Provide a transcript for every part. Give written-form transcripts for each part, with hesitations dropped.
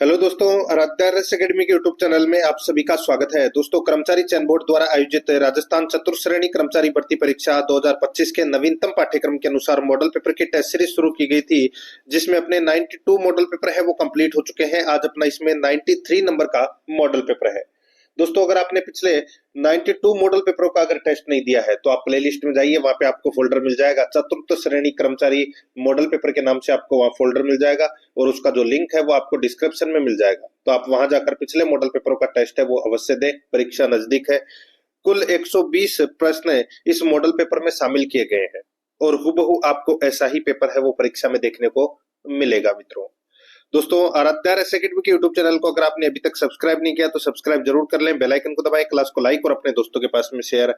Hello दोस्तों, Aaradhya academy के YouTube channel में आप सभी का स्वागत है। दोस्तों, कर्मचारी चयन बोर्ड द्वारा आयोजित राजस्थान चतुर्श्रेणी कर्मचारी भर्ती परीक्षा 2025 के नवीनतम पाठ्यक्रम के अनुसार मॉडल पेपर की टेस्ट सीरीज शुरू की गई थी, जिसमें अपने 92 मॉडल पेपर है वो कंप्लीट हो चुके हैं। आज अपना इसमें 93 नंबर का मॉडल पेपर है। दोस्तों, अगर आपने पिछले 92 मॉडल पेपरों का अगर टेस्ट नहीं दिया है तो आप प्ले लिस्ट में जाइए, वहां पे आपको फोल्डर मिल जाएगा चतुर्थ श्रेणी कर्मचारी मॉडल पेपर के नाम से आपको वहां फोल्डर मिल जाएगा और उसका जो लिंक है वो आपको डिस्क्रिप्शन में मिल जाएगा। तो आप वहां जाकर पिछले मॉडल पेपरों का टेस्ट है वो अवश्य दें, परीक्षा नजदीक है। कुल 120 प्रश्न इस मॉडल पेपर में शामिल किए गए हैं और हूबहू आपको ऐसा ही पेपर है वो परीक्षा में देखने को मिलेगा। मित्रों, दोस्तों, आराध्या अकेडमी के यूट्यूब चैनल को अगर आपने अभी तक सब्सक्राइब नहीं किया तो सब्सक्राइब जरूर कर लें, बेल आइकन को दबाएं, क्लास को लाइक और अपने दोस्तों के पास में शेयर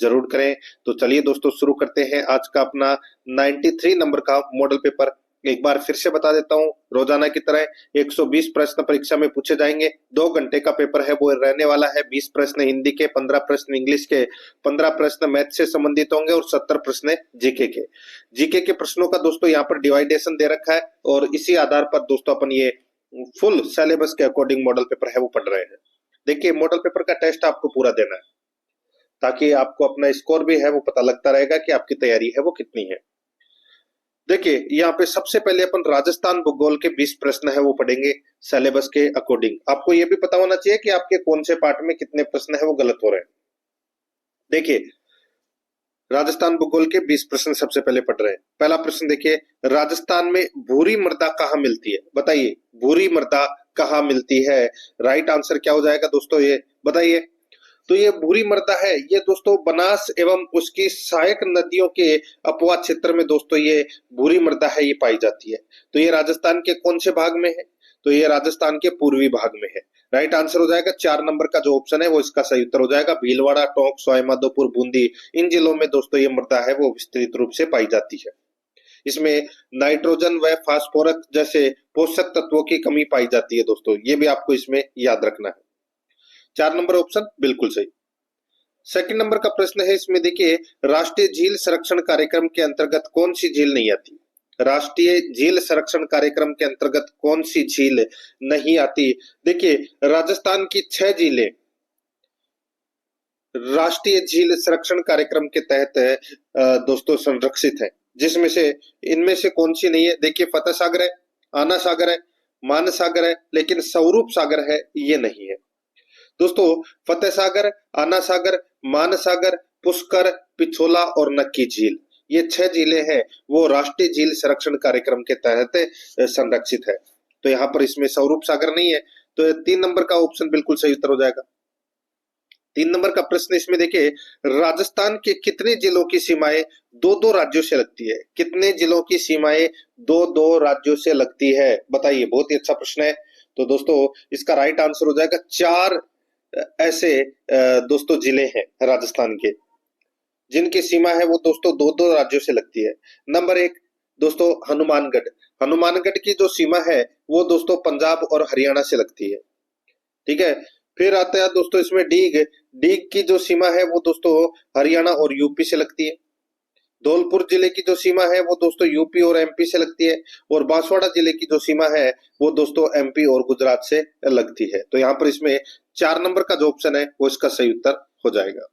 जरूर करें। तो चलिए दोस्तों, शुरू करते हैं आज का अपना 93 नंबर का मॉडल पेपर। एक बार फिर से बता देता हूं, रोजाना की तरह 120 प्रश्न परीक्षा में पूछे जाएंगे। 2 घंटे का पेपर है वो रहने वाला है। 20 प्रश्न हिंदी के, 15 प्रश्न इंग्लिश के, 15 प्रश्न मैथ से संबंधित होंगे और 70 प्रश्न जीके के। जीके के प्रश्नों का दोस्तों यहाँ पर डिवाइडेशन दे रखा है और इसी आधार पर दोस्तों अपन ये फुल सिलेबस के अकॉर्डिंग मॉडल पेपर है वो पढ़ रहे हैं। देखिए, मॉडल पेपर का टेस्ट आपको पूरा देना है ताकि आपको अपना स्कोर भी है वो पता लगता रहेगा कि आपकी तैयारी है वो कितनी है। देखिए, यहाँ पे सबसे पहले अपन राजस्थान भूगोल के 20 प्रश्न है वो पढ़ेंगे सिलेबस के अकॉर्डिंग। आपको ये भी पता होना चाहिए कि आपके कौन से पार्ट में कितने प्रश्न है वो गलत हो रहे हैं। देखिए, राजस्थान भूगोल के 20 प्रश्न सबसे पहले पढ़ रहे हैं। पहला प्रश्न देखिए, राजस्थान में भूरी मृदा कहाँ मिलती है? बताइए, भूरी मृदा कहाँ मिलती है? राइट आंसर क्या हो जाएगा दोस्तों, ये बताइए। तो ये भूरी मृदा है ये दोस्तों बनास एवं उसकी सहायक नदियों के अपवा क्षेत्र में दोस्तों ये भूरी मृदा है ये पाई जाती है। तो ये राजस्थान के कौन से भाग में है? तो ये राजस्थान के पूर्वी भाग में है। राइट आंसर हो जाएगा 4 नंबर का जो ऑप्शन है वो इसका सही उत्तर हो जाएगा। भीलवाड़ा, टोंक, सवाईमाधोपुर, बूंदी, इन जिलों में दोस्तों ये मृदा है वो विस्तृत रूप से पाई जाती है। इसमें नाइट्रोजन व फास्फोरस जैसे पोषक तत्वों की कमी पाई जाती है दोस्तों, ये भी आपको इसमें याद रखना है। 4 नंबर ऑप्शन बिल्कुल सही। सेकंड नंबर का प्रश्न है, इसमें देखिए, राष्ट्रीय झील संरक्षण कार्यक्रम के अंतर्गत कौन सी झील नहीं आती? राष्ट्रीय झील संरक्षण कार्यक्रम के अंतर्गत कौन सी झील नहीं आती? देखिए, राजस्थान की 6 झीलें राष्ट्रीय झील संरक्षण कार्यक्रम के तहत दोस्तों संरक्षित है, जिसमें से इनमें से कौन सी नहीं है? देखिए, फतेह सागर है, आना सागर है, मान सागर है, लेकिन स्वरूप सागर है ये नहीं है दोस्तों। फतेह सागर, आना सागर, मान सागर, पुष्कर, पिछोला और नक्की झील, ये 6 झीलें हैं वो राष्ट्रीय झील संरक्षण कार्यक्रम के तहत संरक्षित है। तो यहाँ पर इसमें स्वरूप सागर नहीं है, तो 3 नंबर का ऑप्शन बिल्कुल सही उत्तर हो जाएगा। 3 नंबर का प्रश्न इसमें देखिए, राजस्थान के कितने जिलों की सीमाएं 2-2 राज्यों से लगती है? कितने जिलों की सीमाएं 2-2 राज्यों से लगती है? बताइए, बहुत ही अच्छा प्रश्न है। तो दोस्तों, इसका राइट आंसर हो जाएगा 4 ऐसे दोस्तों जिले हैं राजस्थान के जिनकी सीमा है वो दोस्तों 2-2 राज्यों से लगती है। नंबर 1 दोस्तों हनुमानगढ़। हनुमानगढ़ की जो सीमा है वो दोस्तों पंजाब और हरियाणा से लगती है, ठीक है। फिर आता है दोस्तों इसमें डीग। डीग की जो सीमा है वो दोस्तों हरियाणा और यूपी से लगती है। धौलपुर जिले की जो सीमा है वो दोस्तों यूपी और एमपी से लगती है और बांसवाड़ा जिले की जो सीमा है वो दोस्तों एमपी और गुजरात से लगती है। तो यहाँ पर इसमें 4 नंबर का जो ऑप्शन है वो इसका सही उत्तर हो जाएगा।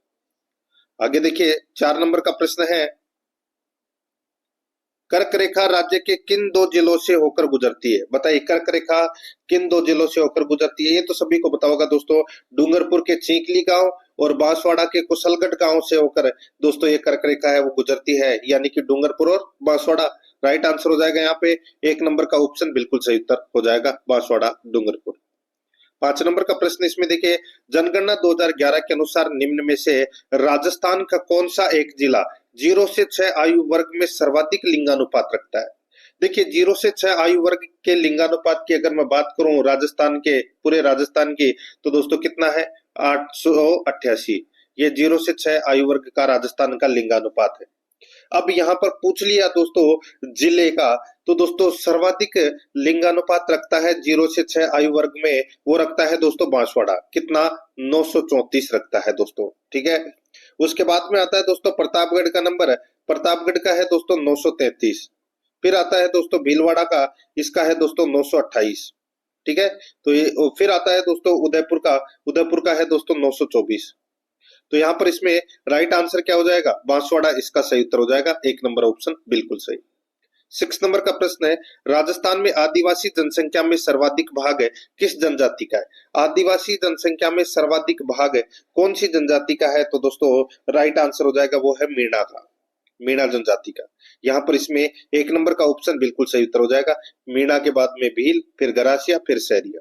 आगे देखिए, 4 नंबर का प्रश्न है, कर्क रेखा राज्य के किन 2 जिलों से होकर गुजरती है? बताइए, कर्क रेखा किन 2 जिलों से होकर गुजरती है? ये तो सभी को पता होगा दोस्तों, डूंगरपुर के चींकली गांव और बांसवाड़ा के कुशलगढ़ गांव से होकर दोस्तों ये कर्क रेखा है वो गुजरती है, यानी कि डूंगरपुर और बांसवाड़ा। राइट आंसर हो जाएगा यहाँ पे 1 नंबर का ऑप्शन बिल्कुल सही उत्तर हो जाएगा, बांसवाड़ा डूंगरपुर। 5 नंबर का प्रश्न इसमें देखिए, जनगणना 2011 के अनुसार निम्न में से राजस्थान का कौन सा एक जिला 0 से 6 आयु वर्ग में सर्वाधिक लिंगानुपात रखता है? देखिए, 0 से 6 आयु वर्ग के लिंगानुपात की अगर मैं बात करूं राजस्थान के, पूरे राजस्थान की, तो दोस्तों कितना है? 888। ये 0 से 6 आयु वर्ग का राजस्थान का लिंगानुपात है। अब यहाँ पर पूछ लिया दोस्तों जिले का, तो दोस्तों सर्वाधिक लिंगानुपात रखता है 0 से 6 आयु वर्ग में, वो रखता है दोस्तों बांसवाड़ा। कितना? 934 रखता है दोस्तों, ठीक है। उसके बाद में आता है दोस्तों प्रतापगढ़ का नंबर, प्रतापगढ़ का है दोस्तों 933। फिर आता है दोस्तों भीलवाड़ा का, इसका है दोस्तों 928, ठीक है। तो ये फिर आता है दोस्तों उदयपुर का है दोस्तों 924। तो यहाँ पर इसमें राइट आंसर क्या हो जाएगा, बांसवाड़ा इसका सही उत्तर हो जाएगा, 1 नंबर ऑप्शन बिल्कुल सही। 6 नंबर का प्रश्न है, राजस्थान में आदिवासी जनसंख्या में सर्वाधिक भाग किस जनजाति का है? आदिवासी जनसंख्या में सर्वाधिक भाग कौन सी जनजाति का है? तो दोस्तों राइट आंसर हो जाएगा वो है मीणा का, मीणा जनजाति का। यहाँ पर इसमें 1 नंबर का ऑप्शन बिल्कुल सही उत्तर हो जाएगा। मीणा के बाद में भील, फिर गरासिया, फिर सैरिया।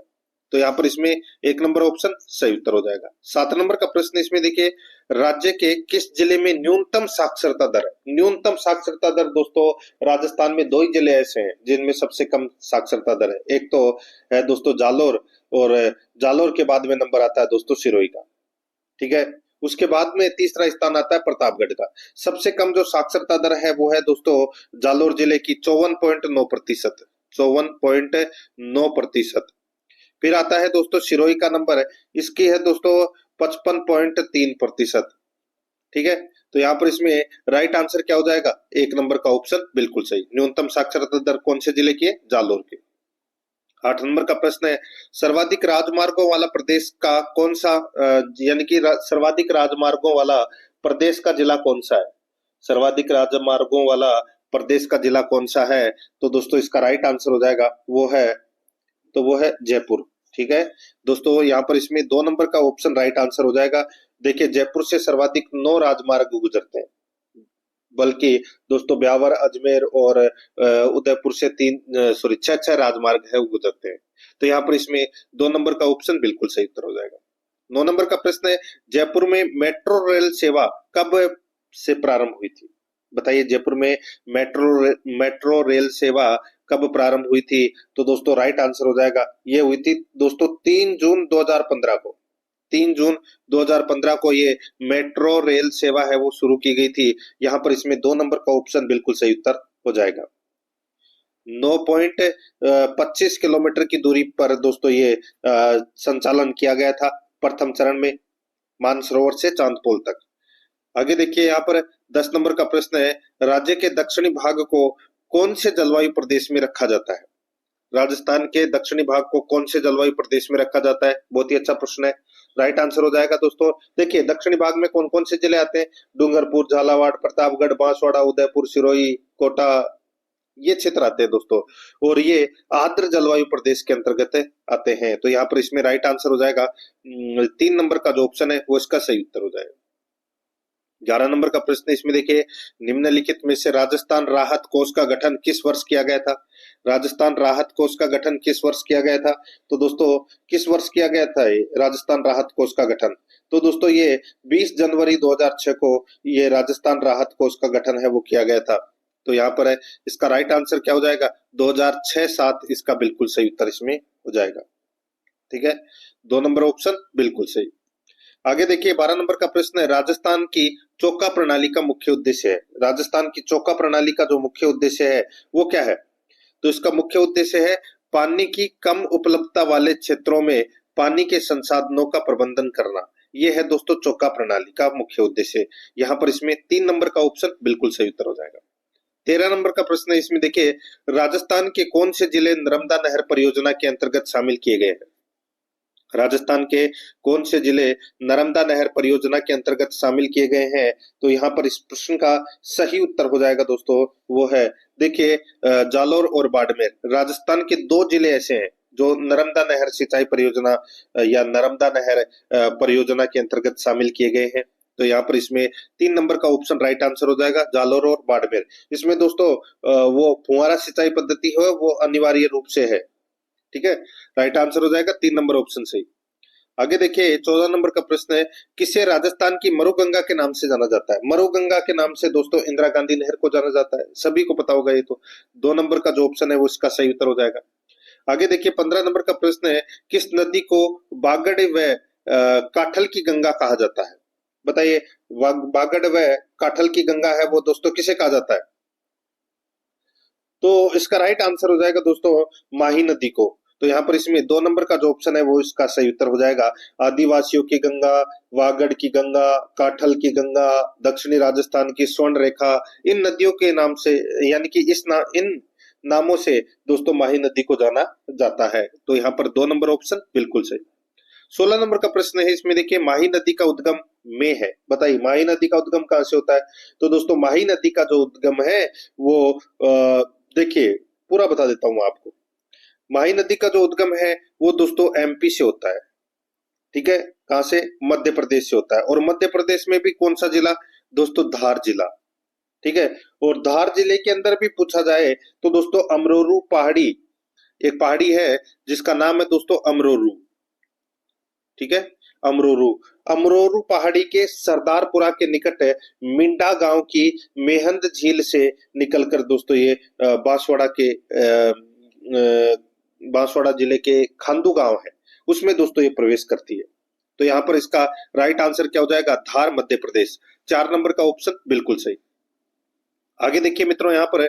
तो यहाँ पर इसमें 1 नंबर ऑप्शन सही उत्तर हो जाएगा। 7 नंबर का प्रश्न इसमें देखिए, राज्य के किस जिले में न्यूनतम साक्षरता दर है? न्यूनतम साक्षरता दर दोस्तों राजस्थान में 2 ही जिले ऐसे हैं जिनमें सबसे कम साक्षरता दर है। एक तो है दोस्तों जालोर, और जालोर के बाद में नंबर आता है दोस्तों सिरोही का, ठीक है। उसके बाद में तीसरा स्थान आता है प्रतापगढ़ का। सबसे कम जो साक्षरता दर है वो है दोस्तों जालोर जिले की 54.9%, 54.9%। फिर आता है दोस्तों सिरोही का नंबर है, इसकी है दोस्तों 55.3%, ठीक है। तो यहाँ पर इसमें राइट आंसर क्या हो जाएगा, 1 नंबर का ऑप्शन बिल्कुल सही। न्यूनतम साक्षरता दर कौन से जिले की है, जालोर की। 8 नंबर का प्रश्न है, सर्वाधिक राजमार्गों वाला प्रदेश का कौन सा, यानी कि सर्वाधिक राजमार्गों वाला प्रदेश का जिला कौन सा है? सर्वाधिक राजमार्गों वाला प्रदेश का जिला कौन सा है? तो दोस्तों इसका राइट आंसर हो जाएगा वो है जयपुर, ठीक है। दोस्तों यहाँ पर इसमें 2 नंबर का ऑप्शन राइट आंसर हो जाएगा। देखिए जयपुर से सर्वाधिक 9 राजमार्ग गुजरते हैं, बल्कि दोस्तों ब्यावर, अजमेर और उदयपुर से 6 राजमार्ग है वो गुजरते हैं। तो यहाँ पर इसमें 2 नंबर का ऑप्शन बिल्कुल सही उत्तर हो जाएगा। 9 नंबर का प्रश्न है, जयपुर में मेट्रो रेल सेवा कब से प्रारंभ हुई थी? बताइए जयपुर में मेट्रो रेल सेवा कब प्रारंभ हुई थी? तो दोस्तों राइट आंसर हो जाएगा, ये हुई थी दोस्तों 3 जून 2015 को। 3 जून 2015 को ये मेट्रो रेल सेवा है वो शुरू की गई थी। यहाँ पर इसमें 2 नंबर का ऑप्शन बिल्कुल सही उत्तर हो जाएगा। 9.25 किलोमीटर की दूरी पर दोस्तों ये संचालन किया गया था प्रथम चरण में, मानसरोवर से चांदपोल तक। आगे देखिए यहाँ पर 10 नंबर का प्रश्न है, राज्य के दक्षिणी भाग को कौन से जलवायु प्रदेश में रखा जाता है? राजस्थान के दक्षिणी भाग को कौन से जलवायु प्रदेश में रखा जाता है? बहुत ही अच्छा प्रश्न है। राइट आंसर हो जाएगा दोस्तों, देखिए दक्षिणी भाग में कौन कौन से जिले आते हैं? डूंगरपुर, झालावाड़, प्रतापगढ़, बांसवाड़ा, उदयपुर, सिरोही, कोटा, ये क्षेत्र आते हैं दोस्तों, और ये आर्द्र जलवायु प्रदेश के अंतर्गत आते हैं। तो यहाँ पर इसमें राइट आंसर हो जाएगा 3 नंबर का जो ऑप्शन है वो इसका सही उत्तर हो जाएगा। 11 नंबर का प्रश्न इसमें देखिए, निम्नलिखित में से राजस्थान राहत कोष का गठन किस वर्ष किया गया था? राजस्थान राहत कोष का गठन किस वर्ष किया गया था? तो दोस्तों किस वर्ष किया गया था ये राजस्थान राहत कोष का गठन? तो दोस्तों ये 20 जनवरी 2006 को ये राजस्थान राहत कोष का गठन है वो किया गया था। तो यहाँ पर है इसका राइट आंसर क्या हो जाएगा, 2006-07 इसका बिल्कुल सही उत्तर इसमें हो जाएगा, ठीक है। 2 नंबर ऑप्शन बिल्कुल सही। आगे देखिए 12 नंबर का प्रश्न है, राजस्थान की चौका प्रणाली का मुख्य उद्देश्य है। राजस्थान की चौका प्रणाली का जो मुख्य उद्देश्य है वो क्या है? तो इसका मुख्य उद्देश्य है पानी की कम उपलब्धता वाले क्षेत्रों में पानी के संसाधनों का प्रबंधन करना। ये है दोस्तों चौका प्रणाली का मुख्य उद्देश्य। यहाँ पर इसमें 3 नंबर का ऑप्शन बिल्कुल सही उत्तर हो जाएगा। 13 नंबर का प्रश्न है इसमें देखिए, राजस्थान के कौन से जिले नर्मदा नहर परियोजना के अंतर्गत शामिल किए गए हैं? राजस्थान के कौन से जिले नर्मदा नहर परियोजना के अंतर्गत शामिल किए गए हैं? तो यहाँ पर इस प्रश्न का सही उत्तर हो जाएगा दोस्तों वो है, देखिए जालोर और बाड़मेर। राजस्थान के 2 जिले ऐसे हैं जो नर्मदा नहर सिंचाई परियोजना या नर्मदा नहर परियोजना के अंतर्गत शामिल किए गए हैं। तो यहाँ पर इसमें 3 नंबर का ऑप्शन राइट आंसर हो जाएगा, जालोर और बाड़मेर। इसमें दोस्तों वो फुहारा सिंचाई पद्धति है वो अनिवार्य रूप से है, ठीक है। राइट आंसर हो जाएगा 3 नंबर ऑप्शन सही। आगे देखिए 14 नंबर का प्रश्न है, किसे राजस्थान की मरुगंगा के नाम से जाना जाता है? मरुगंगा के नाम से दोस्तों इंदिरा गांधी नहर को जाना जाता है, सभी को पता होगा ये तो। 2 नंबर का जो ऑप्शन है वो इसका सही उत्तर हो जाएगा। आगे देखिए 15 नंबर का प्रश्न है, किस नदी को बागड़ व काठल की गंगा कहा जाता है? बताइए बागड़ व काठल की गंगा है वो दोस्तों किसे कहा जाता है? तो इसका राइट आंसर हो जाएगा दोस्तों माही नदी को। तो यहाँ पर इसमें 2 नंबर का जो ऑप्शन है वो इसका सही उत्तर हो जाएगा। आदिवासियों की गंगा, वागड़ की गंगा, काठल की गंगा, दक्षिणी राजस्थान की स्वर्ण रेखा, इन नदियों के नाम से, यानी कि इन नामों से दोस्तों माही नदी को जाना जाता है? तो यहाँ पर 2 नंबर ऑप्शन बिल्कुल सही। 16 नंबर का प्रश्न है, इसमें देखिए माही नदी का उद्गम में है। बताइए माही नदी का उद्गम कहाँ से होता है? तो दोस्तों माही नदी का जो उद्गम है वो देखिए पूरा बता देता हूँ आपको। माही नदी का जो उद्गम है वो दोस्तों एमपी से होता है। ठीक है, कहां से? मध्य प्रदेश से होता है। और मध्य प्रदेश में भी कौन सा जिला? दोस्तों धार जिला। ठीक है, और धार जिले के अंदर भी पूछा जाए तो दोस्तों अमरोरू पहाड़ी, एक पहाड़ी है जिसका नाम है दोस्तों अमरोरू। ठीक है, अमरोरू। अमरोरू पहाड़ी के सरदारपुरा के निकट मिंडा गांव की मेहंद झील से निकलकर दोस्तों ये बांसवाड़ा जिले के खांदू गांव है, उसमें दोस्तों ये प्रवेश करती है। तो यहाँ पर इसका राइट आंसर क्या हो जाएगा? धार, मध्य प्रदेश। 4 नंबर का ऑप्शन बिल्कुल सही। आगे देखिए मित्रों, यहाँ पर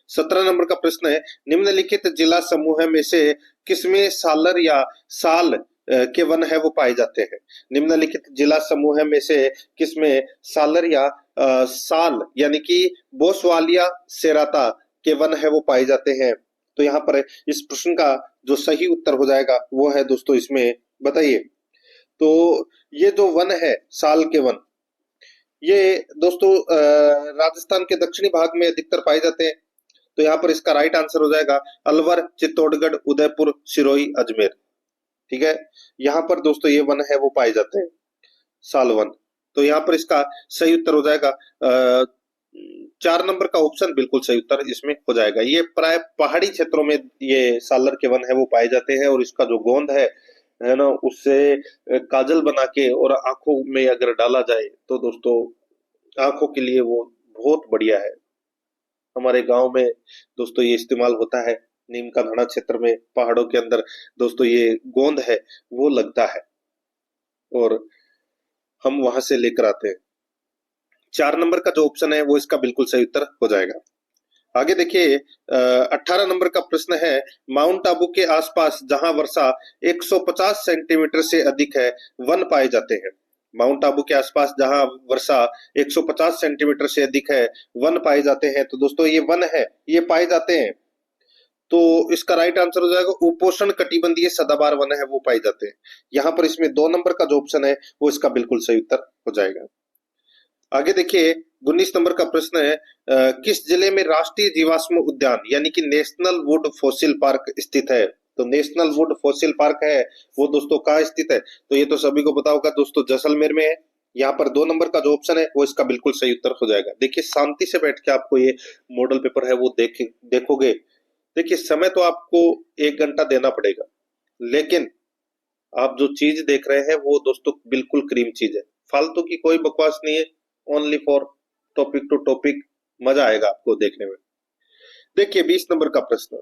17 नंबर का प्रश्न है, निम्नलिखित जिला समूह में से किसमें सालर या साल के वन है वो पाए जाते हैं? निम्नलिखित जिला समूह में से किसमें सालर या साल यानी कि बोसवालिया सेराता के वन है वो पाए जाते हैं? तो यहाँ पर इस प्रश्न का जो सही उत्तर हो जाएगा वो है दोस्तों इसमें, बताइए। तो ये जो वन है साल के वन, ये दोस्तों राजस्थान के दक्षिणी भाग में अधिकतर पाए जाते हैं। तो यहाँ पर इसका राइट आंसर हो जाएगा अलवर, चित्तौड़गढ़, उदयपुर, सिरोही, अजमेर। ठीक है, यहाँ पर दोस्तों ये वन है वो पाए जाते हैं, साल वन। तो यहाँ पर इसका सही उत्तर हो जाएगा 4 नंबर का ऑप्शन बिल्कुल सही उत्तर इसमें हो जाएगा। ये प्राय पहाड़ी क्षेत्रों में ये सालर के वन है वो पाए जाते हैं, और इसका जो गोंद है ना, उससे काजल बना के और आंखों में अगर डाला जाए तो दोस्तों आंखों के लिए वो बहुत बढ़िया है। हमारे गांव में दोस्तों ये इस्तेमाल होता है। नीम का धाना क्षेत्र में पहाड़ों के अंदर दोस्तों ये गोंद है वो लगता है, और हम वहां से लेकर आते हैं। 4 नंबर का जो ऑप्शन है वो इसका बिल्कुल सही उत्तर हो जाएगा। आगे देखिए 18 नंबर का प्रश्न है, माउंट आबू के आसपास जहां वर्षा 150 सेंटीमीटर से अधिक है वन पाए जाते हैं? माउंट आबू के आसपास जहां वर्षा 150 सेंटीमीटर से अधिक है वन पाए जाते हैं, तो दोस्तों ये वन है ये पाए जाते हैं। तो इसका राइट आंसर हो जाएगा उपोष्ण कटिबंधीय सदाबहार वन है वो पाए जाते हैं। यहाँ पर इसमें 2 नंबर का जो ऑप्शन है वो इसका बिल्कुल सही उत्तर हो जाएगा। आगे देखिए 19 नंबर का प्रश्न है, किस जिले में राष्ट्रीय जीवाश्म उद्यान यानी कि नेशनल वुड फॉसिल पार्क स्थित है? तो नेशनल वुड फॉसिल पार्क है वो दोस्तों कहाँ स्थित है? तो ये तो सभी को पता होगा दोस्तों, जैसलमेर में है। यहाँ पर 2 नंबर का जो ऑप्शन है वो इसका बिल्कुल सही उत्तर हो जाएगा। देखिए शांति से बैठ के आपको ये मॉडल पेपर है वो देखोगे। देखिए समय तो आपको 1 घंटा देना पड़ेगा, लेकिन आप जो चीज देख रहे हैं वो दोस्तों बिल्कुल क्रीम चीज है, फालतू की कोई बकवास नहीं है, only for topic to topic. मजा आएगा आपको देखने में। देखिए 20 नंबर का प्रश्न,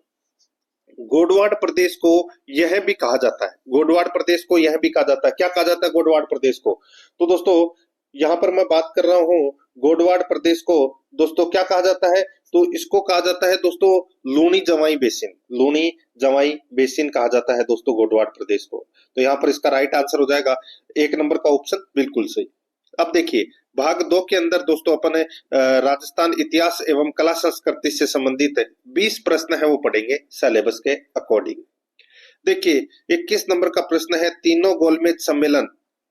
गोडवाड़ प्रदेश को यह भी कहा जाता है, गोडवाड़ प्रदेश को यह भी कहा जाता है, क्या कहा जाता है गोडवाड़ प्रदेश को? तो दोस्तों यहाँ पर मैं बात कर रहा हूँ गोडवाड़ प्रदेश को दोस्तों क्या कहा जाता है? तो इसको कहा जाता है दोस्तों लूणी जवाई बेसिन, लूणी जवाई बेसिन कहा जाता है दोस्तों गोडवाड़ प्रदेश को। तो यहाँ पर इसका राइट आंसर हो जाएगा 1 नंबर का ऑप्शन बिल्कुल सही। अब देखिए भाग 2 के अंदर दोस्तों अपन राजस्थान इतिहास एवं कला संस्कृति से संबंधित 20 प्रश्न है वो पढ़ेंगे सिलेबस के अकॉर्डिंग। देखिए 21 नंबर का प्रश्न है, तीनों गोलमेज सम्मेलन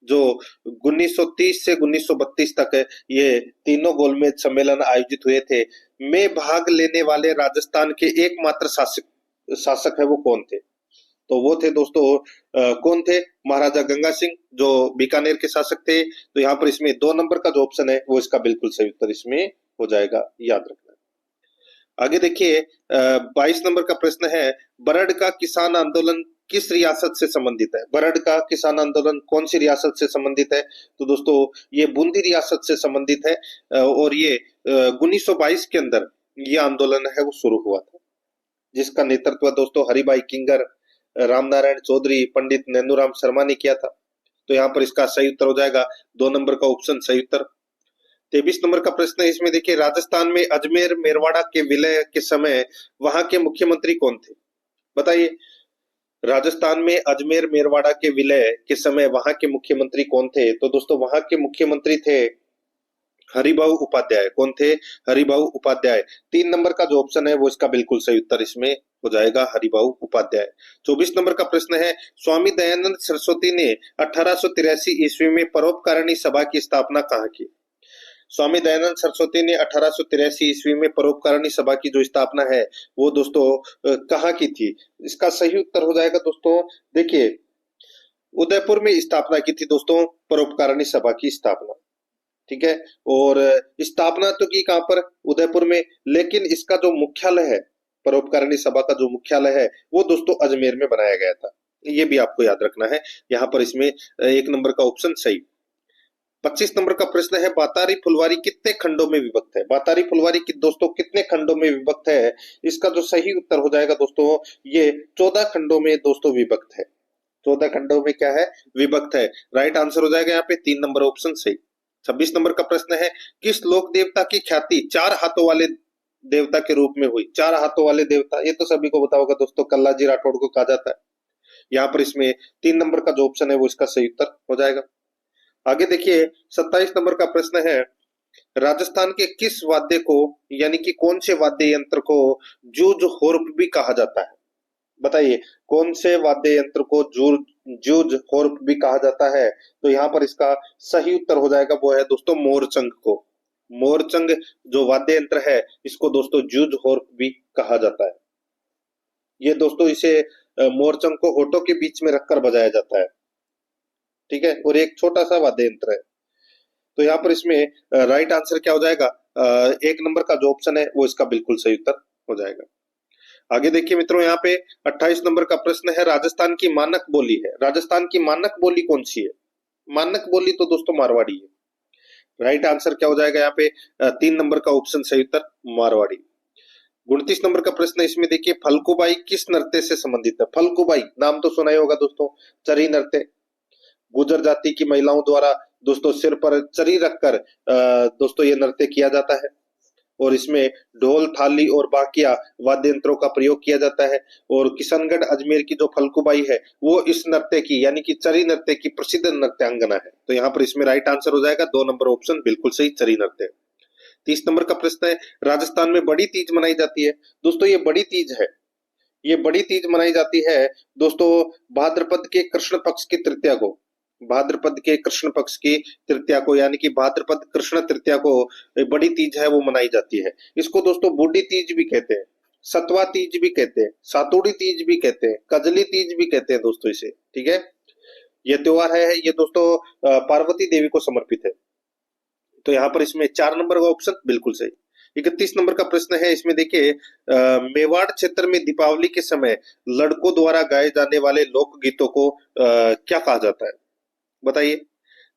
जो 1930 से 1932 तक है, ये तीनों गोलमेज सम्मेलन आयोजित हुए थे, में भाग लेने वाले राजस्थान के एकमात्र शासक है वो कौन थे? तो वो थे दोस्तों कौन थे? महाराजा गंगा सिंह जो बीकानेर के शासक थे। तो यहाँ पर इसमें 2 नंबर का जो ऑप्शन है वो इसका बिल्कुल सही उत्तर इसमें हो जाएगा, याद रखना। आगे देखिए 22 नंबर का प्रश्न है, बरड का किसान आंदोलन किस रियासत से संबंधित है? बरड का किसान आंदोलन कौन सी रियासत से संबंधित है? तो दोस्तों ये बूंदी रियासत से संबंधित है, और ये 1922 के अंदर ये आंदोलन है वो शुरू हुआ था, जिसका नेतृत्व दोस्तों हरिभाई किंगर, रामनारायण चौधरी, पंडित नैनूराम शर्मा ने किया था। तो यहाँ पर इसका सही उत्तर हो जाएगा 2 नंबर का ऑप्शन सही उत्तर। 23 नंबर का प्रश्न है, इसमें देखिए राजस्थान में अजमेर मेरवाड़ा के विलय के समय वहां के मुख्यमंत्री कौन थे? बताइए राजस्थान में अजमेर मेरवाड़ा के विलय के समय वहां के मुख्यमंत्री कौन थे? तो दोस्तों वहां के मुख्यमंत्री थे हरिभाऊ उपाध्याय। कौन थे? हरिभाऊ उपाध्याय। 3 नंबर का जो ऑप्शन है वो इसका बिल्कुल सही उत्तर इसमें हो जाएगा, हरिभाऊ उपाध्याय। 24 नंबर का प्रश्न है, स्वामी दयानंद सरस्वती ने 1883 ईस्वी में परोपकारिणी सभा की स्थापना कहाँ की? स्वामी दयानंद सरस्वती ने 1883 ईस्वी में परोपकारिणी सभा की जो स्थापना है वो दोस्तों कहाँ की थी? इसका सही उत्तर हो जाएगा दोस्तों, देखिए, उदयपुर में स्थापना की थी दोस्तों, परोपकारिणी सभा की स्थापना। ठीक है, और स्थापना तो की कहां पर? उदयपुर में, लेकिन इसका जो मुख्यालय है, परोपकारिणी सभा का जो मुख्यालय है वो दोस्तों अजमेर में बनाया गया था। ये भी आपको याद रखना है। यहाँ पर इसमें 1 नंबर का ऑप्शन सही। 25 नंबर का प्रश्न है, बातारी फुलवारी कितने खंडों में विभक्त है? बातारी फुलवारी की दोस्तों कितने खंडों में विभक्त है? इसका जो सही उत्तर हो जाएगा दोस्तों, ये 14 खंडों में दोस्तों विभक्त है। 14 खंडों में क्या है? विभक्त है। राइट आंसर हो जाएगा यहाँ पे 3 नंबर ऑप्शन सही। 26 नंबर का प्रश्न है, किस लोक देवता की ख्याति 4 हाथों वाले देवता के रूप में हुई? 4 हाथों वाले देवता, ये तो सभी को पता होगा दोस्तों, कल्लाजी राठौड़ को कहा जाता है। यहाँ पर इसमें 3 नंबर का जो ऑप्शन है वो इसका सही उत्तर हो जाएगा। आगे देखिए, 27 नंबर का प्रश्न है, राजस्थान के किस वाद्य को, यानी कि कौन से वाद्य यंत्र को जूझ होर्प भी कहा जाता है? बताइए, कौन से वाद्य यंत्र को जूझ होर्प भी कहा जाता है? तो यहाँ पर इसका सही उत्तर हो जाएगा, वो है दोस्तों मोरचंग को। मोरचंग जो वाद्य यंत्र है इसको दोस्तों जूझ होर्प भी कहा जाता है। ये दोस्तों इसे मोरचंग को होठों के बीच में रखकर बजाया जाता है। ठीक है, और एक छोटा सा वाद्य यंत्र है। तो यहाँ पर इसमें राइट आंसर क्या हो जाएगा? 1 नंबर का जो ऑप्शन है वो इसका बिल्कुल सही उत्तर हो जाएगा। आगे देखिए मित्रों, यहाँ पे 28 नंबर का प्रश्न है, राजस्थान की मानक बोली है। राजस्थान की मानक बोली कौन सी है? मानक बोली तो दोस्तों मारवाड़ी है। राइट आंसर क्या हो जाएगा यहाँ पे? 3 नंबर का ऑप्शन सही उत्तर, मारवाड़ी। 29 नंबर का प्रश्न है, इसमें देखिए, फल्गुबाई किस नृत्य से संबंधित है? फल्गुबाई नाम तो सुना ही होगा दोस्तों, चरी नृत्य। गुर्जर जाति की महिलाओं द्वारा दोस्तों सिर पर चरी रखकर दोस्तों ये नृत्य किया जाता है, और इसमें ढोल, थाली और बाकिया वाद्य यंत्रों का प्रयोग किया जाता है। और किशनगढ़ अजमेर की जो फल्गुबाई है वो इस नृत्य की, यानी कि चरी नृत्य की प्रसिद्ध नृत्यांगना है। तो यहाँ पर इसमें राइट आंसर हो जाएगा 2 नंबर ऑप्शन बिल्कुल सही, चरी नृत्य। 30 नंबर का प्रश्न है, राजस्थान में बड़ी तीज मनाई जाती है। दोस्तों ये बड़ी तीज है, ये बड़ी तीज मनाई जाती है दोस्तों भाद्रपद के कृष्ण पक्ष की तृतीया को। भाद्रपद के कृष्ण पक्ष की तृतीया को, यानी कि भाद्रपद कृष्ण तृतीया को बड़ी तीज है वो मनाई जाती है। इसको दोस्तों बूढ़ी तीज भी कहते हैं, सतवा तीज भी कहते हैं, सातुड़ी तीज भी कहते हैं, कजली तीज भी कहते हैं दोस्तों इसे। ठीक है, ये त्योहार है ये दोस्तों पार्वती देवी को समर्पित है। तो यहाँ पर इसमें 4 नंबर का ऑप्शन बिल्कुल सही। 31 नंबर का प्रश्न है, इसमें देखिए, मेवाड़ क्षेत्र में दीपावली के समय लड़कों द्वारा गाए जाने वाले लोकगीतों को क्या कहा जाता है? बताइए,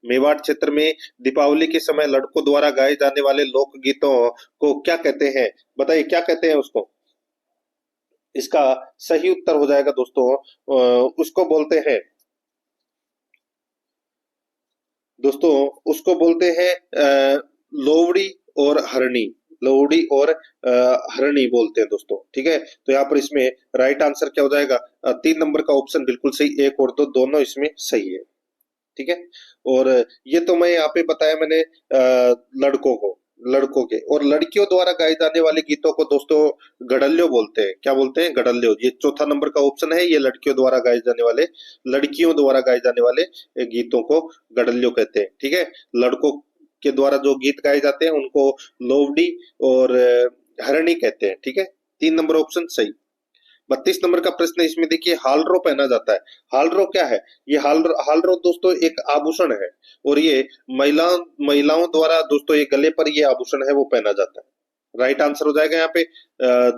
मेवाड़ क्षेत्र में दीपावली के समय लड़कों द्वारा गाए जाने वाले लोकगीतों को क्या कहते हैं? बताइए, क्या कहते हैं उसको? इसका सही उत्तर हो जाएगा दोस्तों, उसको बोलते हैं दोस्तों, उसको बोलते हैं लोवड़ी और हरणी। लोवड़ी और हरणी बोलते हैं दोस्तों। ठीक है, तो यहाँ पर इसमें राइट आंसर क्या हो जाएगा? 3 नंबर का ऑप्शन बिल्कुल सही, 1 और 2 दोनों इसमें सही है। ठीक है, और ये तो मैं यहाँ पे बताया मैंने लड़कों को, लड़कों के, और लड़कियों द्वारा गाए जाने वाले गीतों को दोस्तों गडल्यो बोलते हैं। क्या बोलते हैं? गडल्यो। ये 4 नंबर का ऑप्शन है, ये लड़कियों द्वारा गाए जाने वाले, लड़कियों द्वारा गाए जाने वाले गीतों को गडल्यो कहते हैं। ठीक है, लड़कों के द्वारा जो गीत गाए जाते हैं उनको लोवड़ी और हरणी कहते हैं। ठीक है, 3 नंबर ऑप्शन सही। 32 नंबर का प्रश्न है, इसमें देखिए, हालरो पहना जाता है। हालरो क्या है? ये हालरो दोस्तों एक आभूषण है, और ये महिलाओं द्वारा दोस्तों ये गले पर ये आभूषण है वो पहना जाता है। राइट आंसर हो जाएगा यहाँ पे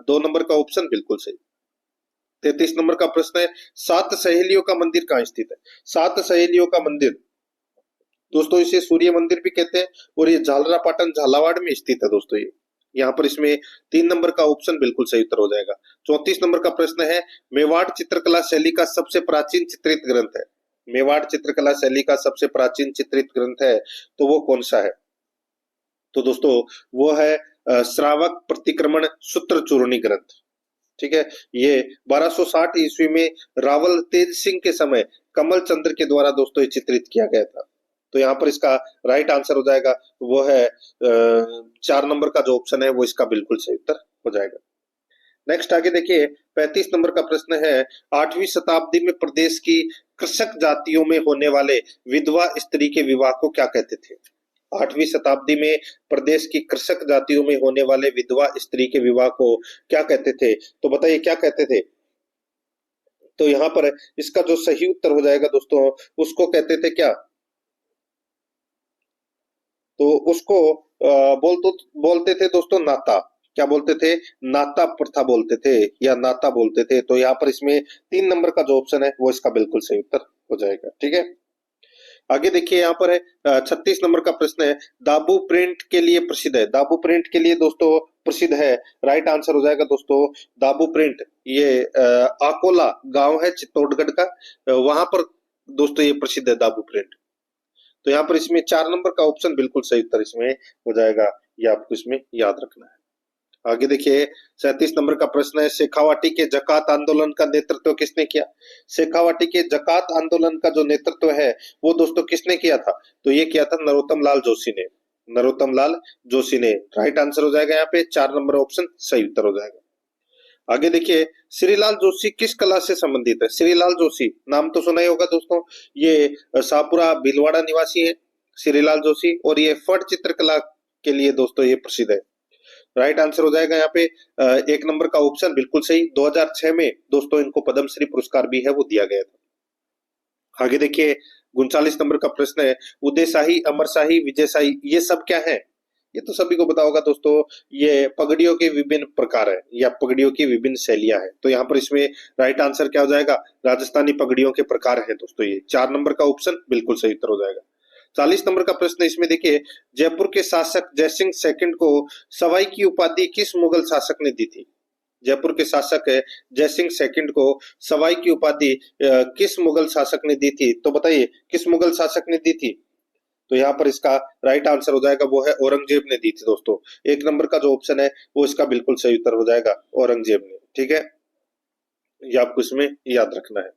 2 नंबर का ऑप्शन बिल्कुल सही। 33 नंबर का प्रश्न है, 7 सहेलियों का मंदिर कहाँ स्थित है? 7 सहेलियों का मंदिर दोस्तों इसे सूर्य मंदिर भी कहते हैं, और ये झालरापाटन झालावाड़ में स्थित है दोस्तों ये। यहाँ पर इसमें 3 नंबर का ऑप्शन बिल्कुल सही उत्तर हो जाएगा। 34 नंबर का प्रश्न है, मेवाड़ चित्रकला शैली का सबसे प्राचीन चित्रित ग्रंथ है। मेवाड़ चित्रकला शैली का सबसे प्राचीन चित्रित ग्रंथ है तो वो कौन सा है? तो दोस्तों वो है श्रावक प्रतिक्रमण सूत्र चूर्णी ग्रंथ। ठीक है, ये 1260 ईस्वी में रावल तेज सिंह के समय कमल चंद्र के द्वारा दोस्तों ये चित्रित किया गया था। तो यहाँ पर इसका राइट आंसर हो जाएगा वो है 4 नंबर का जो ऑप्शन है वो इसका बिल्कुल सही उत्तर हो जाएगा। नेक्स्ट आगे देखिए 35 नंबर का प्रश्न है 8वीं शताब्दी में प्रदेश की कृषक जातियों में होने वाले विधवा स्त्री के विवाह को क्या कहते थे? 8वीं शताब्दी में प्रदेश की कृषक जातियों में होने वाले विधवा स्त्री के विवाह को क्या कहते थे? तो बताइए क्या कहते थे? तो यहाँ पर इसका जो सही उत्तर हो जाएगा दोस्तों उसको कहते थे क्या? तो उसको बोलते थे दोस्तों नाता। क्या बोलते थे? नाता प्रथा बोलते थे या नाता बोलते थे। तो यहाँ पर इसमें 3 नंबर का जो ऑप्शन है वो इसका बिल्कुल सही उत्तर हो जाएगा। ठीक है, आगे देखिए यहाँ पर है 36 नंबर का प्रश्न है दाबू प्रिंट के लिए प्रसिद्ध है। दाबू प्रिंट के लिए दोस्तों प्रसिद्ध है, राइट आंसर हो जाएगा दोस्तों दाबू प्रिंट। ये आकोला गांव है चित्तौड़गढ़ का, वहां पर दोस्तों ये प्रसिद्ध है दाबू प्रिंट। तो यहाँ पर इसमें 4 नंबर का ऑप्शन बिल्कुल सही उत्तर इसमें हो जाएगा, ये आपको इसमें याद रखना है। आगे देखिए 37 नंबर का प्रश्न है शेखावाटी के जकात आंदोलन का नेतृत्व किसने किया? शेखावाटी के जकात आंदोलन का जो नेतृत्व है वो दोस्तों किसने किया था? तो ये किया था नरोत्तम लाल जोशी ने। नरोत्तम लाल जोशी ने, राइट आंसर हो जाएगा यहाँ पे 4 नंबर ऑप्शन सही उत्तर हो जाएगा। आगे देखिए श्रीलाल जोशी किस कला से संबंधित है? श्रीलाल जोशी नाम तो सुना ही होगा दोस्तों, ये शाहपुरा भीलवाड़ा निवासी है श्रीलाल जोशी, और ये फट चित्रकला के लिए दोस्तों ये प्रसिद्ध है। राइट आंसर हो जाएगा यहाँ पे 1 नंबर का ऑप्शन बिल्कुल सही। 2006 में दोस्तों इनको पद्मश्री पुरस्कार भी है वो दिया गया था। आगे देखिए 39 नंबर का प्रश्न है उदय शाही, अमर शाही, विजय शाही ये सब क्या है? ये तो सभी को पता होगा दोस्तों, ये पगड़ियों के विभिन्न प्रकार है या पगड़ियों की विभिन्न शैलियां हैं। तो यहाँ पर इसमें राइट आंसर क्या हो जाएगा? राजस्थानी पगड़ियों के प्रकार है दोस्तों ये। 4 नंबर का ऑप्शन बिल्कुल सही उत्तर हो जाएगा। 40 नंबर का प्रश्न इसमें देखिए जयपुर के शासक जयसिंह सेकंड को सवाई की उपाधि किस मुगल शासक ने दी थी? जयपुर के शासक है जयसिंह सेकंड को सवाई की उपाधि किस मुगल शासक ने दी थी? तो बताइए किस मुगल शासक ने दी थी? तो यहाँ पर इसका राइट आंसर हो जाएगा वो है औरंगजेब ने दी थी दोस्तों। 1 नंबर का जो ऑप्शन है वो इसका बिल्कुल सही उत्तर हो जाएगा औरंगजेब ने। ठीक है, ये आपको इसमें याद रखना है।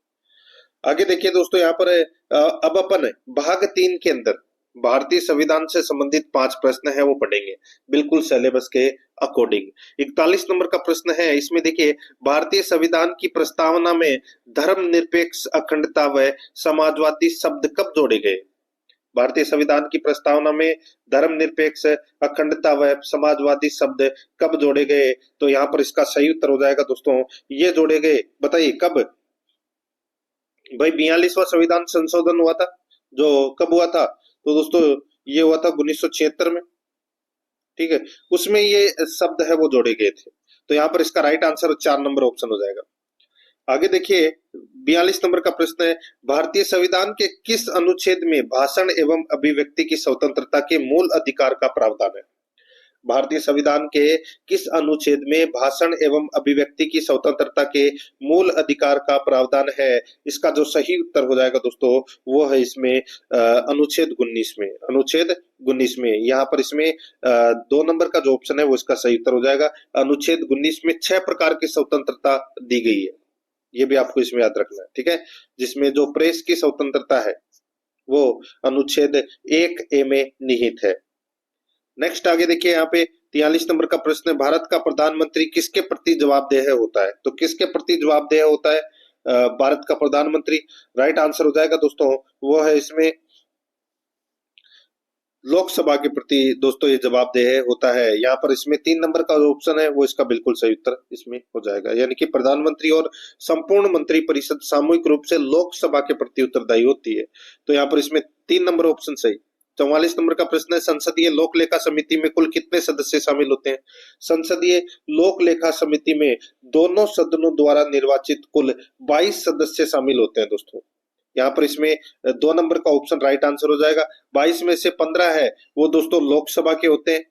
आगे देखिए दोस्तों यहाँ पर अब अपन भाग 3 के अंदर भारतीय संविधान से संबंधित 5 प्रश्न है वो पढ़ेंगे बिल्कुल सिलेबस के अकॉर्डिंग। 41 नंबर का प्रश्न है इसमें देखिए भारतीय संविधान की प्रस्तावना में धर्मनिरपेक्ष अखंडता व समाजवादी शब्द कब जोड़े गए? भारतीय संविधान की प्रस्तावना में धर्मनिरपेक्ष अखंडता व समाजवादी शब्द कब जोड़े गए? तो यहाँ पर इसका सही उत्तर हो जाएगा दोस्तों ये जोड़े गए, बताइए कब? भाई 42वां संविधान संशोधन हुआ था जो कब हुआ था? तो दोस्तों ये हुआ था 1976 में। ठीक है, उसमें ये शब्द है वो जोड़े गए थे। तो यहाँ पर इसका राइट आंसर 4 नंबर ऑप्शन हो जाएगा। आगे देखिए 42 नंबर का प्रश्न है भारतीय संविधान के किस अनुच्छेद में भाषण एवं अभिव्यक्ति की स्वतंत्रता के मूल अधिकार का प्रावधान है? भारतीय संविधान के किस अनुच्छेद में भाषण एवं अभिव्यक्ति की स्वतंत्रता के मूल अधिकार का प्रावधान है? इसका जो सही उत्तर हो जाएगा दोस्तों वो है इसमें अनुच्छेद 19 में। अनुच्छेद 19 में यहाँ पर इसमें 2 नंबर का जो ऑप्शन है वो इसका सही उत्तर हो जाएगा। अनुच्छेद 19 में 6 प्रकार की स्वतंत्रता दी गई है, ये भी आपको इसमें याद रखना है। ठीक है, जिसमें जो प्रेस की स्वतंत्रता है वो अनुच्छेद 1A में निहित है। नेक्स्ट आगे देखिए यहाँ पे 43 नंबर का प्रश्न है भारत का प्रधानमंत्री किसके प्रति जवाबदेह होता है? तो किसके प्रति जवाबदेह होता है भारत का प्रधानमंत्री? राइट आंसर हो जाएगा दोस्तों वो है इसमें लोकसभा के प्रति दोस्तों ये जवाबदेह होता है। यहाँ पर इसमें 3 नंबर का जो ऑप्शन है वो इसका बिल्कुल सही उत्तर इसमें हो जाएगा, यानी कि प्रधानमंत्री और संपूर्ण मंत्री परिषद सामूहिक रूप से लोकसभा के प्रति उत्तरदायी होती है। तो यहाँ पर इसमें 3 नंबर ऑप्शन सही। 44 नंबर का प्रश्न है संसदीय लोक लेखा समिति में कुल कितने सदस्य शामिल होते हैं? संसदीय लोक लेखा समिति में दोनों सदनों द्वारा निर्वाचित कुल 22 सदस्य शामिल होते हैं दोस्तों। यहाँ पर इसमें 2 नंबर का ऑप्शन राइट आंसर हो जाएगा। 22 में से 15 है वो दोस्तों लोकसभा के होते हैं।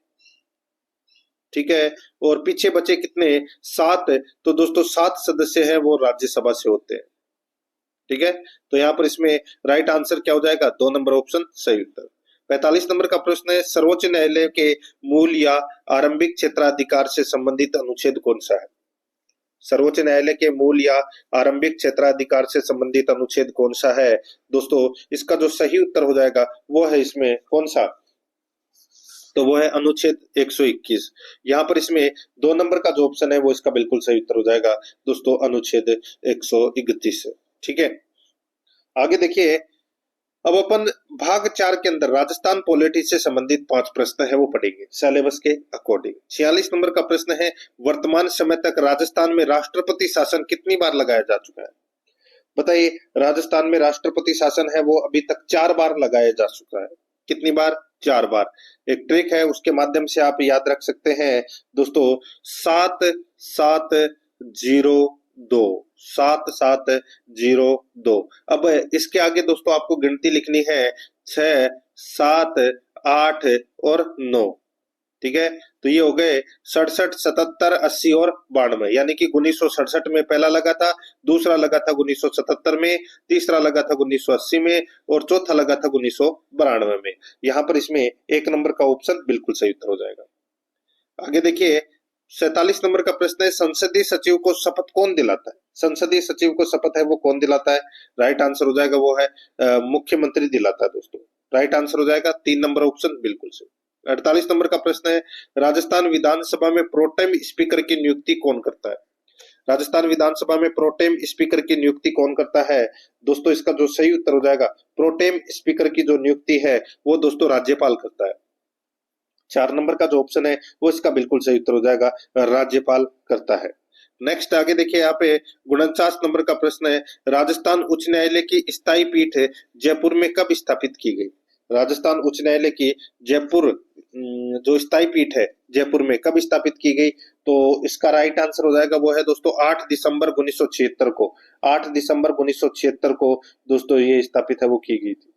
ठीक है, और पीछे बचे कितने? 7। तो दोस्तों 7 सदस्य है वो राज्यसभा से होते हैं। ठीक है, तो यहाँ पर इसमें राइट आंसर क्या हो जाएगा? 2 नंबर ऑप्शन सही उत्तर। 45 नंबर का प्रश्न है सर्वोच्च न्यायालय के मूल या आरंभिक क्षेत्राधिकार से संबंधित अनुच्छेद कौन सा है? सर्वोच्च न्यायालय के मूल या आरंभिक क्षेत्राधिकार से संबंधित अनुच्छेद कौन सा है? दोस्तों इसका जो सही उत्तर हो जाएगा वो है इसमें कौन सा? तो वो है अनुच्छेद 121। यहाँ पर इसमें 2 नंबर का जो ऑप्शन है वो इसका बिल्कुल सही उत्तर हो जाएगा दोस्तों, अनुच्छेद 131। ठीक है, आगे देखिए, अब अपन भाग 4 के अंदर राजस्थान पॉलिटी से संबंधित 5 प्रश्न है वो पढ़ेंगे सिलेबस के अकॉर्डिंग। 46 नंबर का प्रश्न है, वर्तमान समय तक राजस्थान में राष्ट्रपति शासन कितनी बार लगाया जा चुका है? बताइए, राजस्थान में राष्ट्रपति शासन है वो अभी तक 4 बार लगाया जा चुका है। कितनी बार? 4 बार। एक ट्रिक है, उसके माध्यम से आप याद रख सकते हैं दोस्तों, 7702, 7702। अब इसके आगे दोस्तों आपको गिनती लिखनी है 6, 7, 8 और 9। ठीक है, तो ये हो गए 67, 77, 80 और 92, यानी कि 1967 में पहला लगा था, दूसरा लगा था 1977 में, तीसरा लगा था 1980 में और चौथा लगा था 1992 में। यहाँ पर इसमें 1 नंबर का ऑप्शन बिल्कुल सही उत्तर हो जाएगा। आगे देखिए, 47 नंबर का प्रश्न है, संसदीय सचिव को शपथ कौन दिलाता है? संसदीय सचिव को शपथ है वो कौन दिलाता है? राइट आंसर हो जाएगा वो है मुख्यमंत्री दिलाता है दोस्तों। राइट आंसर हो जाएगा 3 नंबर ऑप्शन बिल्कुल सही। 48 नंबर का प्रश्न है, राजस्थान विधानसभा में प्रोटेम स्पीकर की नियुक्ति कौन करता है? राजस्थान विधानसभा में प्रोटेम स्पीकर की नियुक्ति कौन करता है? दोस्तों इसका जो सही उत्तर हो जाएगा, प्रोटेम स्पीकर की जो नियुक्ति है वो दोस्तों राज्यपाल करता है। 4 नंबर का जो ऑप्शन है वो इसका बिल्कुल सही उत्तर हो जाएगा, राज्यपाल करता है। नेक्स्ट आगे देखिए, यहाँ पे 49 नंबर का प्रश्न है, राजस्थान उच्च न्यायालय की स्थायी पीठ जयपुर में कब स्थापित की गई? राजस्थान उच्च न्यायालय की जयपुर जो स्थायी पीठ है जयपुर में कब स्थापित की गई? तो इसका राइट आंसर हो जाएगा वो है दोस्तों 8 दिसंबर 1976 को। 8 दिसंबर 1976 को दोस्तों ये स्थापित है वो की गई थी।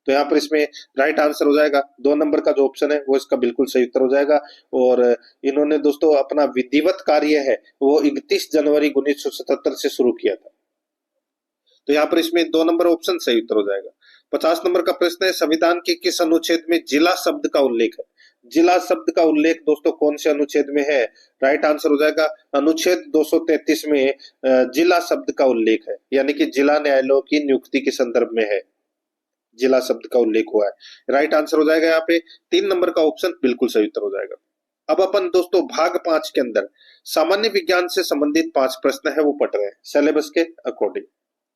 तो यहाँ पर इसमें राइट आंसर हो जाएगा 2 नंबर का जो ऑप्शन है वो इसका बिल्कुल सही उत्तर हो जाएगा। और इन्होंने दोस्तों अपना विधिवत कार्य है वो 31 जनवरी 1977 से शुरू किया था। तो यहाँ पर इसमें 2 नंबर ऑप्शन सही उत्तर हो जाएगा। 50 नंबर का प्रश्न है, संविधान के किस अनुच्छेद में जिला शब्द का उल्लेख है? जिला शब्द का उल्लेख दोस्तों कौन से अनुच्छेद में है? राइट आंसर हो जाएगा अनुच्छेद 233 में जिला शब्द का उल्लेख है, यानी कि जिला न्यायालयों की नियुक्ति के संदर्भ में है जिला शब्द का उल्लेख हुआ है। राइट आंसर हो जाएगा यहाँ पे 3 नंबर का ऑप्शन बिल्कुल सही उत्तर हो जाएगा। अब अपन दोस्तों भाग 5 के अंदर सामान्य विज्ञान से संबंधित 5 प्रश्न है वो पढ़ रहे हैं सिलेबस के अकॉर्डिंग।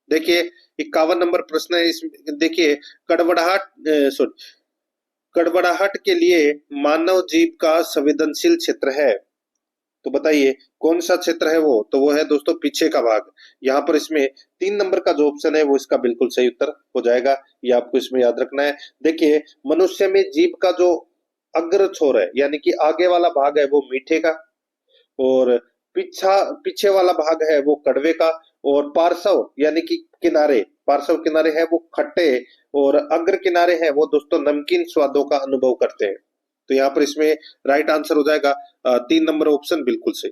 देखिए 51 नंबर प्रश्न है, इसमें देखिए कड़वड़ाहट के लिए मानव जीव का संवेदनशील क्षेत्र है, तो बताइए कौन सा क्षेत्र है वो? तो वो है दोस्तों पीछे का भाग। यहाँ पर इसमें 3 नंबर का जो ऑप्शन है वो इसका बिल्कुल सही उत्तर हो जाएगा, ये आपको इसमें याद रखना है। देखिए मनुष्य में जीभ का जो अग्र छोर है यानी कि आगे वाला भाग है वो मीठे का, और पीछे वाला भाग है वो कड़वे का, और पार्श्व यानी कि पार्श्व किनारे है वो खट्टे, और अग्र किनारे है वो दोस्तों नमकीन स्वादों का अनुभव करते हैं। तो यहाँ पर इसमें राइट आंसर हो जाएगा 3 नंबर ऑप्शन बिल्कुल सही।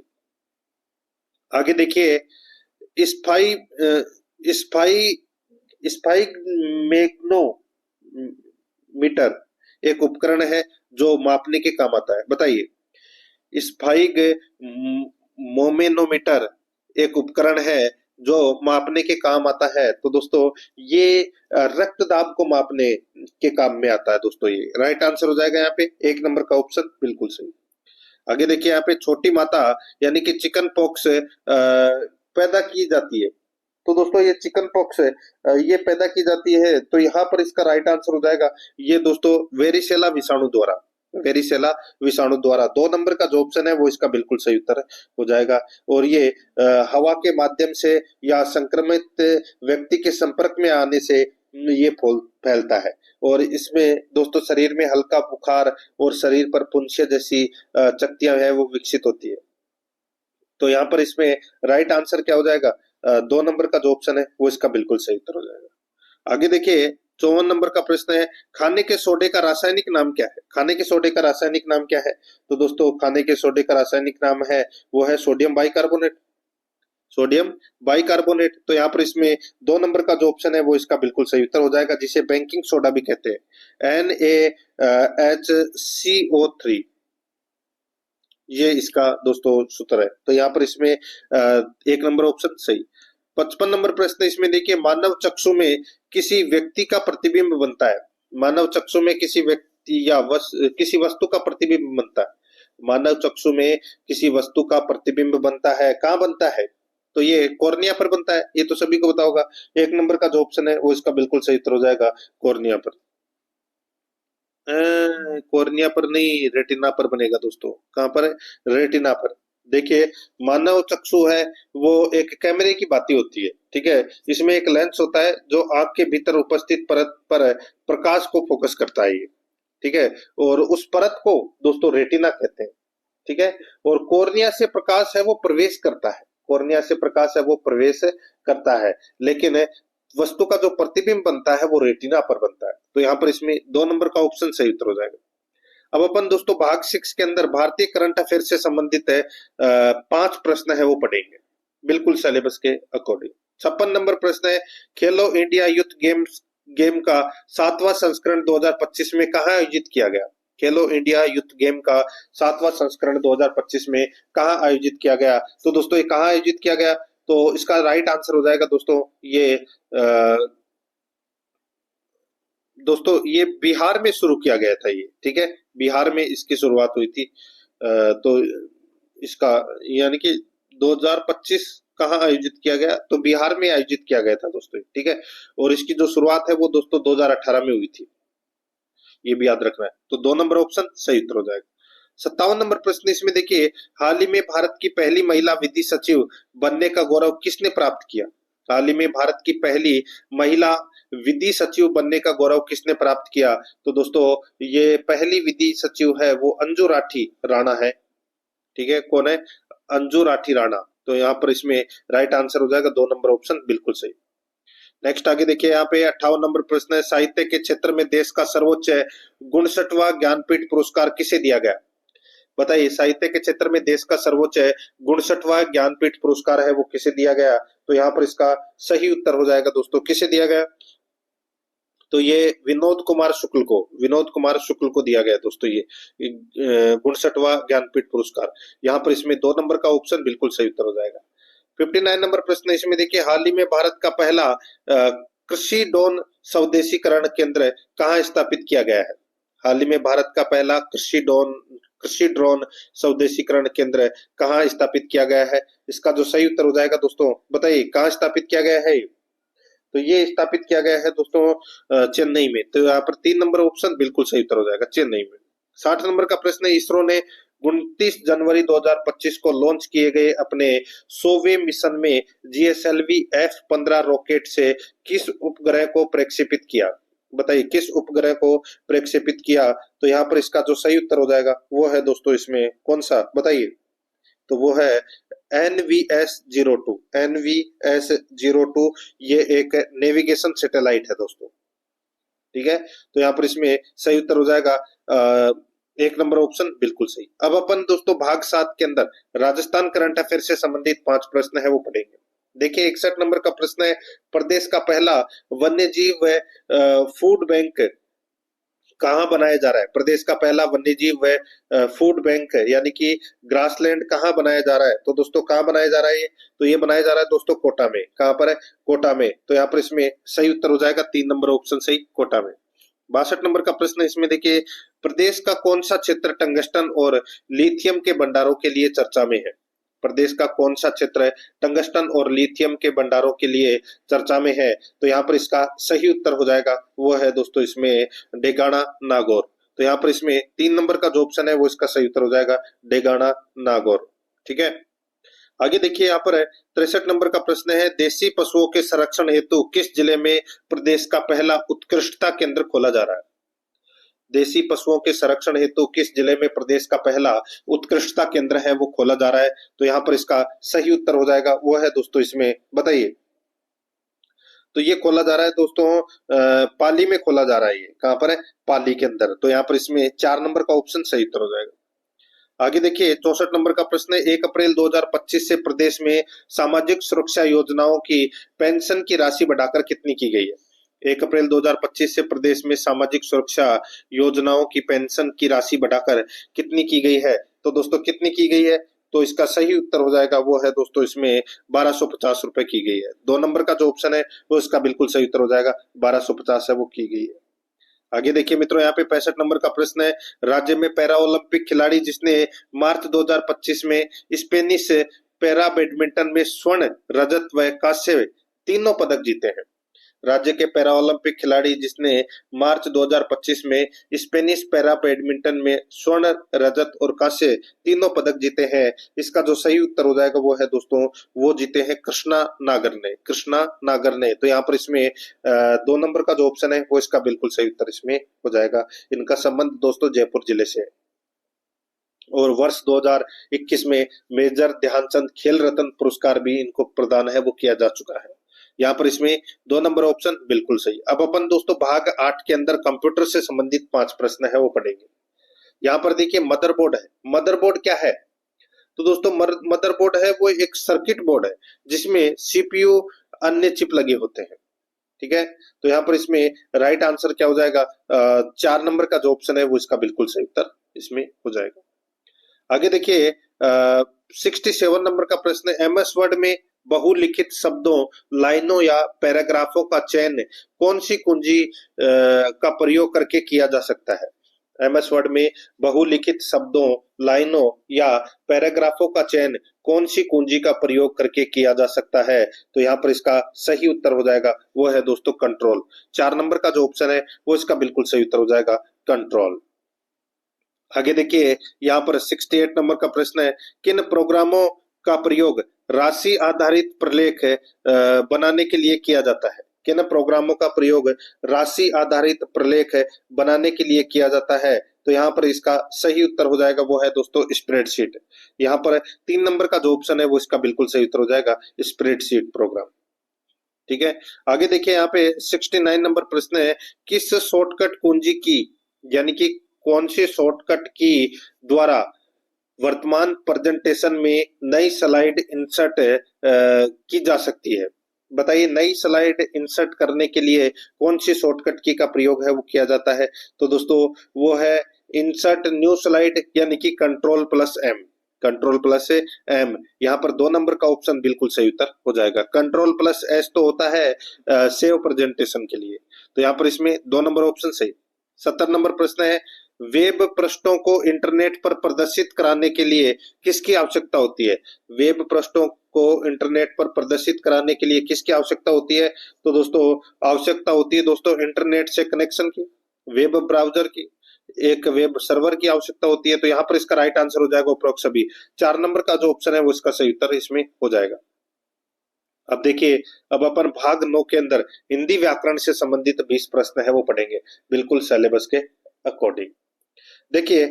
आगे देखिए, स्पाई स्पाई स्पाइगमेग्नोमीटर एक उपकरण है जो मापने के काम आता है। बताइए, स्पाइगमोमेनोमीटर एक उपकरण है जो मापने के काम आता है। तो दोस्तों ये रक्त दाब को मापने के काम में आता है दोस्तों। ये राइट आंसर हो जाएगा यहाँ पे 1 नंबर का ऑप्शन बिल्कुल सही। आगे देखिए, यहाँ पे छोटी माता यानी कि चिकन पॉक्स पैदा की जाती है। तो दोस्तों ये चिकन पॉक्स ये पैदा की जाती है, तो यहाँ पर इसका राइट आंसर हो जाएगा ये दोस्तों वेरिसेला विषाणु द्वारा। वेरिसेला विषाणु द्वारा 2 नंबर का जो ऑप्शन है वो इसका बिल्कुल सही उत्तर हो जाएगा। और ये हवा के माध्यम से या संक्रमित व्यक्ति के संपर्क में आने से ये फैलता है, और इसमें दोस्तों शरीर में हल्का बुखार और शरीर पर पुंछे जैसी चकतियां है वो विकसित होती है। तो यहाँ पर इसमें राइट आंसर क्या हो जाएगा? 2 नंबर का जो ऑप्शन है वो इसका बिल्कुल सही उत्तर हो जाएगा। आगे देखिए 54 नंबर का प्रश्न है, खाने के सोडे का रासायनिक नाम क्या है? खाने के सोडे का रासायनिक नाम क्या है? तो दोस्तों खाने के सोडे का रासायनिक नाम है वो है सोडियम बाइकार्बोनेट। Sodium bicarbonate. तो यहाँ पर इसमें 2 नंबर का जो ऑप्शन है वो इसका बिल्कुल सही उत्तर हो जाएगा, जिसे बेकिंग सोडा भी कहते हैं, NaHCO3। ये इसका दोस्तों सूत्र है। तो यहाँ पर इसमें एक नंबर ऑप्शन सही। 55 नंबर प्रश्न इसमें देखिए, मानव चक्षु में किसी व्यक्ति का प्रतिबिंब बनता है। मानव चक्षु में किसी व्यक्ति या किसी वस्तु का प्रतिबिंब बनता है। मानव चक्षु में किसी वस्तु का प्रतिबिंब बनता है, कहाँ बनता है? तो ये कॉर्निया पर बनता है, ये तो सभी को पता होगा। एक नंबर का जो ऑप्शन है वो इसका बिल्कुल सही उत्तर हो जाएगा, कॉर्निया पर। कॉर्निया पर नहीं, रेटिना पर बनेगा दोस्तों। कहाँ पर है? रेटिना पर। देखिए, मानव चक्षु है वो एक कैमरे की भांति होती है, ठीक है। इसमें एक लेंस होता है जो आंख के भीतर उपस्थित परत पर प्रकाश को फोकस करता है, ये ठीक है। और उस परत को दोस्तों रेटिना कहते हैं, ठीक है। और कॉर्निया से प्रकाश है वो प्रवेश करता है, कॉर्निया से प्रकाश है वो प्रवेश करता है, लेकिन वस्तु का जो प्रतिबिंब बनता है वो रेटिना पर बनता है। तो यहाँ पर इसमें 2 नंबर का ऑप्शन सही उत्तर हो जाएगा। अब अपन दोस्तों भाग 6 के अंदर भारतीय करंट अफेयर से संबंधित है 5 प्रश्न है वो पढ़ेंगे, बिल्कुल सिलेबस के अकॉर्डिंग। 56 नंबर प्रश्न है, खेलो इंडिया यूथ गेम का 7वां संस्करण 2025 में कहाँ आयोजित किया गया? खेलो इंडिया यूथ गेम का 7वां संस्करण 2025 में कहाँ आयोजित किया गया? तो दोस्तों ये कहाँ आयोजित किया गया? तो इसका राइट आंसर हो जाएगा दोस्तों ये दोस्तों ये बिहार में शुरू किया गया था, ये ठीक है। बिहार में इसकी शुरुआत हुई थी। तो इसका यानी कि 2025 कहाँ आयोजित किया गया? तो बिहार में आयोजित किया गया था दोस्तों, ठीक है। और इसकी जो शुरुआत है वो दोस्तों 2018 में हुई थी, ये भी याद रखना है। तो 2 नंबर ऑप्शन सही उत्तर हो जाएगा। 57 नंबर प्रश्न इसमें देखिए, हाल ही में भारत की पहली महिला विधि सचिव बनने का गौरव किसने प्राप्त किया? हाल ही में भारत की पहली महिला विधि सचिव बनने का गौरव किसने प्राप्त किया? तो दोस्तों ये पहली विधि सचिव है वो अंजू राठी राणा है, ठीक है। कौन है? अंजू राठी राणा। तो यहाँ पर इसमें राइट आंसर हो जाएगा 2 नंबर ऑप्शन बिल्कुल सही। नेक्स्ट आगे देखिए, यहाँ पे 58 नंबर प्रश्न है, साहित्य के क्षेत्र में देश का सर्वोच्च 59वां ज्ञानपीठ पुरस्कार किसे दिया गया? बताइए, साहित्य के क्षेत्र में देश का सर्वोच्च 59वां ज्ञानपीठ पुरस्कार है वो किसे दिया गया? तो यहाँ पर इसका सही उत्तर हो जाएगा दोस्तों, किसे दिया गया? तो ये विनोद कुमार शुक्ल को दिया गया दोस्तों, ये 59वां ज्ञानपीठ पुरस्कार। यहाँ पर इसमें 2 नंबर का ऑप्शन बिल्कुल सही उत्तर हो जाएगा। 59 नंबर प्रश्न इसमें देखिए, हाल ही में भारत का पहला कृषि ड्रोन स्वदेशीकरण केंद्र कहाँ स्थापित किया गया है? हाल ही में भारत का पहला कृषि ड्रोन स्वदेशीकरण केंद्र कहाँ स्थापित किया गया है? इसका जो सही उत्तर हो जाएगा दोस्तों, बताइए कहाँ स्थापित किया गया है? तो ये स्थापित किया गया है दोस्तों चेन्नई में। तो यहाँ पर 3 नंबर ऑप्शन बिल्कुल सही उत्तर हो जाएगा, चेन्नई में। 60 नंबर का प्रश्न है, इसरो ने 29 जनवरी 2025 को लॉन्च किए गए अपने 100वें मिशन में GSLV F-15 रॉकेट से किस उपग्रह को प्रक्षेपित किया? बताइए किस उपग्रह को प्रक्षेपित किया? तो यहाँ पर इसका जो सही उत्तर हो जाएगा वो है दोस्तों इसमें कौन सा, बताइए। तो वो है NVS-02। NVS-02 ये एक नेविगेशन सैटेलाइट है दोस्तों, ठीक है। तो यहाँ पर इसमें सही उत्तर हो जाएगा 1 नंबर ऑप्शन बिल्कुल सही। अब अपन दोस्तों भाग 7 के अंदर राजस्थान करंट अफेयर से संबंधित 5 प्रश्न है वो पढ़ेंगे। देखिए 61 नंबर का प्रश्न है, प्रदेश का पहला वन्य जीव फूड बैंक कहाँ बनाया जा रहा है? प्रदेश का पहला वन्य जीव फूड बैंक है यानी कि ग्रासलैंड कहाँ बनाया जा रहा है? तो दोस्तों कहाँ बनाया जा रहा है ये? तो ये बनाया जा रहा है दोस्तों कोटा में। कहाँ पर है? कोटा में। तो यहाँ पर इसमें सही उत्तर हो जाएगा 3 नंबर ऑप्शन सही, कोटा में। 62 नंबर का प्रश्न इसमें देखिए, प्रदेश का कौन सा क्षेत्र टंगस्टन और लिथियम के भंडारों के लिए चर्चा में है? प्रदेश का कौन सा क्षेत्र टंगस्टन और लिथियम के भंडारों के लिए चर्चा में है? तो यहाँ पर इसका सही उत्तर हो जाएगा वो है दोस्तों इसमें डेगाना नागौर। तो यहाँ पर इसमें 3 नंबर का जो ऑप्शन है वो इसका सही उत्तर हो जाएगा डेगाना नागौर, ठीक है। आगे देखिए यहाँ पर 63 नंबर का प्रश्न है, देशी पशुओं के संरक्षण हेतु किस जिले में प्रदेश का पहला उत्कृष्टता केंद्र खोला जा रहा है? देशी पशुओं के संरक्षण हेतु किस जिले में प्रदेश का पहला उत्कृष्टता केंद्र है वो खोला जा रहा है? तो यहाँ पर इसका सही उत्तर हो जाएगा वो है दोस्तों इसमें, बताइए। तो ये खोला जा रहा है दोस्तों पाली में खोला जा रहा है। ये कहाँ पर है? पाली के अंदर। तो यहाँ पर इसमें 4 नंबर का ऑप्शन सही उत्तर हो जाएगा। आगे देखिए 64 नंबर का प्रश्न है, 1 अप्रैल 2025 से प्रदेश में सामाजिक सुरक्षा योजनाओं की पेंशन की राशि बढ़ाकर कितनी की गई है? 1 अप्रैल 2025 से प्रदेश में सामाजिक सुरक्षा योजनाओं की पेंशन की राशि बढ़ाकर कितनी की गई है? तो दोस्तों कितनी की गई है? तो इसका सही उत्तर हो जाएगा वो है दोस्तों इसमें 1250 रुपए की गई है। 2 नंबर का जो ऑप्शन है वो इसका बिल्कुल सही उत्तर हो जाएगा, 1250 है वो की गई है। आगे देखिए मित्रों, यहाँ पे 65 नंबर का प्रश्न है, राज्य में पैरा ओलंपिक खिलाड़ी जिसने मार्च 2025 में स्पेनिश पैरा बैडमिंटन में स्वर्ण, रजत व कांस्य तीनों पदक जीते हैं। राज्य के पैरा ओलंपिक खिलाड़ी जिसने मार्च 2025 में स्पेनिश पैरा बैडमिंटन में स्वर्ण, रजत और कांस्य तीनों पदक जीते हैं। इसका जो सही उत्तर हो जाएगा वो है दोस्तों, वो जीते हैं कृष्णा नागर ने, कृष्णा नागर ने। तो यहाँ पर इसमें 2 नंबर का जो ऑप्शन है वो इसका बिल्कुल सही उत्तर इसमें हो जाएगा। इनका संबंध दोस्तों जयपुर जिले से है। और वर्ष 2021 में मेजर ध्यानचंद खेल रत्न पुरस्कार भी इनको प्रदान है वो किया जा चुका है। यहाँ पर इसमें 2 नंबर ऑप्शन बिल्कुल सही। अब अपन दोस्तों भाग 8 के अंदर कंप्यूटर से संबंधित 5 प्रश्न है वो पढ़ेंगे। यहाँ पर देखिए मदरबोर्ड है। मदरबोर्ड क्या है? तो दोस्तों मदरबोर्ड है वो एक सर्किट बोर्ड है जिसमें सीपीयू अन्य चिप लगे होते हैं। ठीक है, तो यहाँ पर इसमें राइट आंसर क्या हो जाएगा? 4 नंबर का जो ऑप्शन है वो इसका बिल्कुल सही उत्तर इसमें हो जाएगा। आगे देखिए 67 नंबर का प्रश्न है, एमएस वर्ड में बहुलिखित शब्दों, लाइनों या पैराग्राफों का चयन कौन सी कुंजी का प्रयोग करके किया जा सकता है? एमएस वर्ड में बहुलिखित शब्दों, लाइनों या पैराग्राफों का चयन कौन सी कुंजी का प्रयोग करके किया जा सकता है? तो यहाँ पर इसका सही उत्तर हो जाएगा वो है दोस्तों कंट्रोल। 4 नंबर का जो ऑप्शन है वो इसका बिल्कुल सही उत्तर हो जाएगा कंट्रोल। आगे देखिए यहाँ पर 68 नंबर का प्रश्न है, किन प्रोग्रामों का प्रयोग राशि आधारित प्रलेख बनाने के लिए किया जाता है? किन प्रोग्रामों का प्रयोग राशि आधारित प्रलेख बनाने के लिए किया जाता है? तो यहाँ पर इसका सही उत्तर हो जाएगा वो है दोस्तों स्प्रेडशीट। यहाँ पर 3 नंबर का जो ऑप्शन है वो इसका बिल्कुल सही उत्तर हो जाएगा स्प्रेडशीट प्रोग्राम। ठीक है, आगे देखिए यहाँ पे 69 नंबर प्रश्न है, किस शॉर्टकट कुंजी की यानी कि कौन सी शॉर्टकट की द्वारा वर्तमान प्रेजेंटेशन में नई स्लाइड इंसर्ट की जा सकती है? बताइए, नई स्लाइड इंसर्ट करने के लिए कौन सी शॉर्टकट की का प्रयोग है वो किया जाता है? तो दोस्तों वो है इंसर्ट न्यू स्लाइड यानी कि control plus M. Control plus M, यहाँ पर 2 नंबर का ऑप्शन बिल्कुल सही उत्तर हो जाएगा। कंट्रोल प्लस एस तो होता है सेव प्रेजेंटेशन के लिए, तो यहाँ पर इसमें 2 नंबर ऑप्शन सही। 70 नंबर प्रश्न है, वेब पृष्ठों को इंटरनेट पर प्रदर्शित कराने के लिए किसकी आवश्यकता होती है? वेब पृष्ठों को इंटरनेट पर प्रदर्शित कराने के लिए किसकी आवश्यकता होती है? तो दोस्तों आवश्यकता होती है दोस्तों इंटरनेट से कनेक्शन की, वेब ब्राउजर की, एक वेब सर्वर की आवश्यकता होती है। तो यहाँ पर इसका राइट आंसर हो जाएगा उपरोक्त सभी। 4 नंबर का जो ऑप्शन है वो इसका सही उत्तर इसमें हो जाएगा। अब देखिए, अब अपन भाग 9 के अंदर हिंदी व्याकरण से संबंधित 20 प्रश्न है वो पढ़ेंगे बिल्कुल सिलेबस के अकॉर्डिंग। देखिए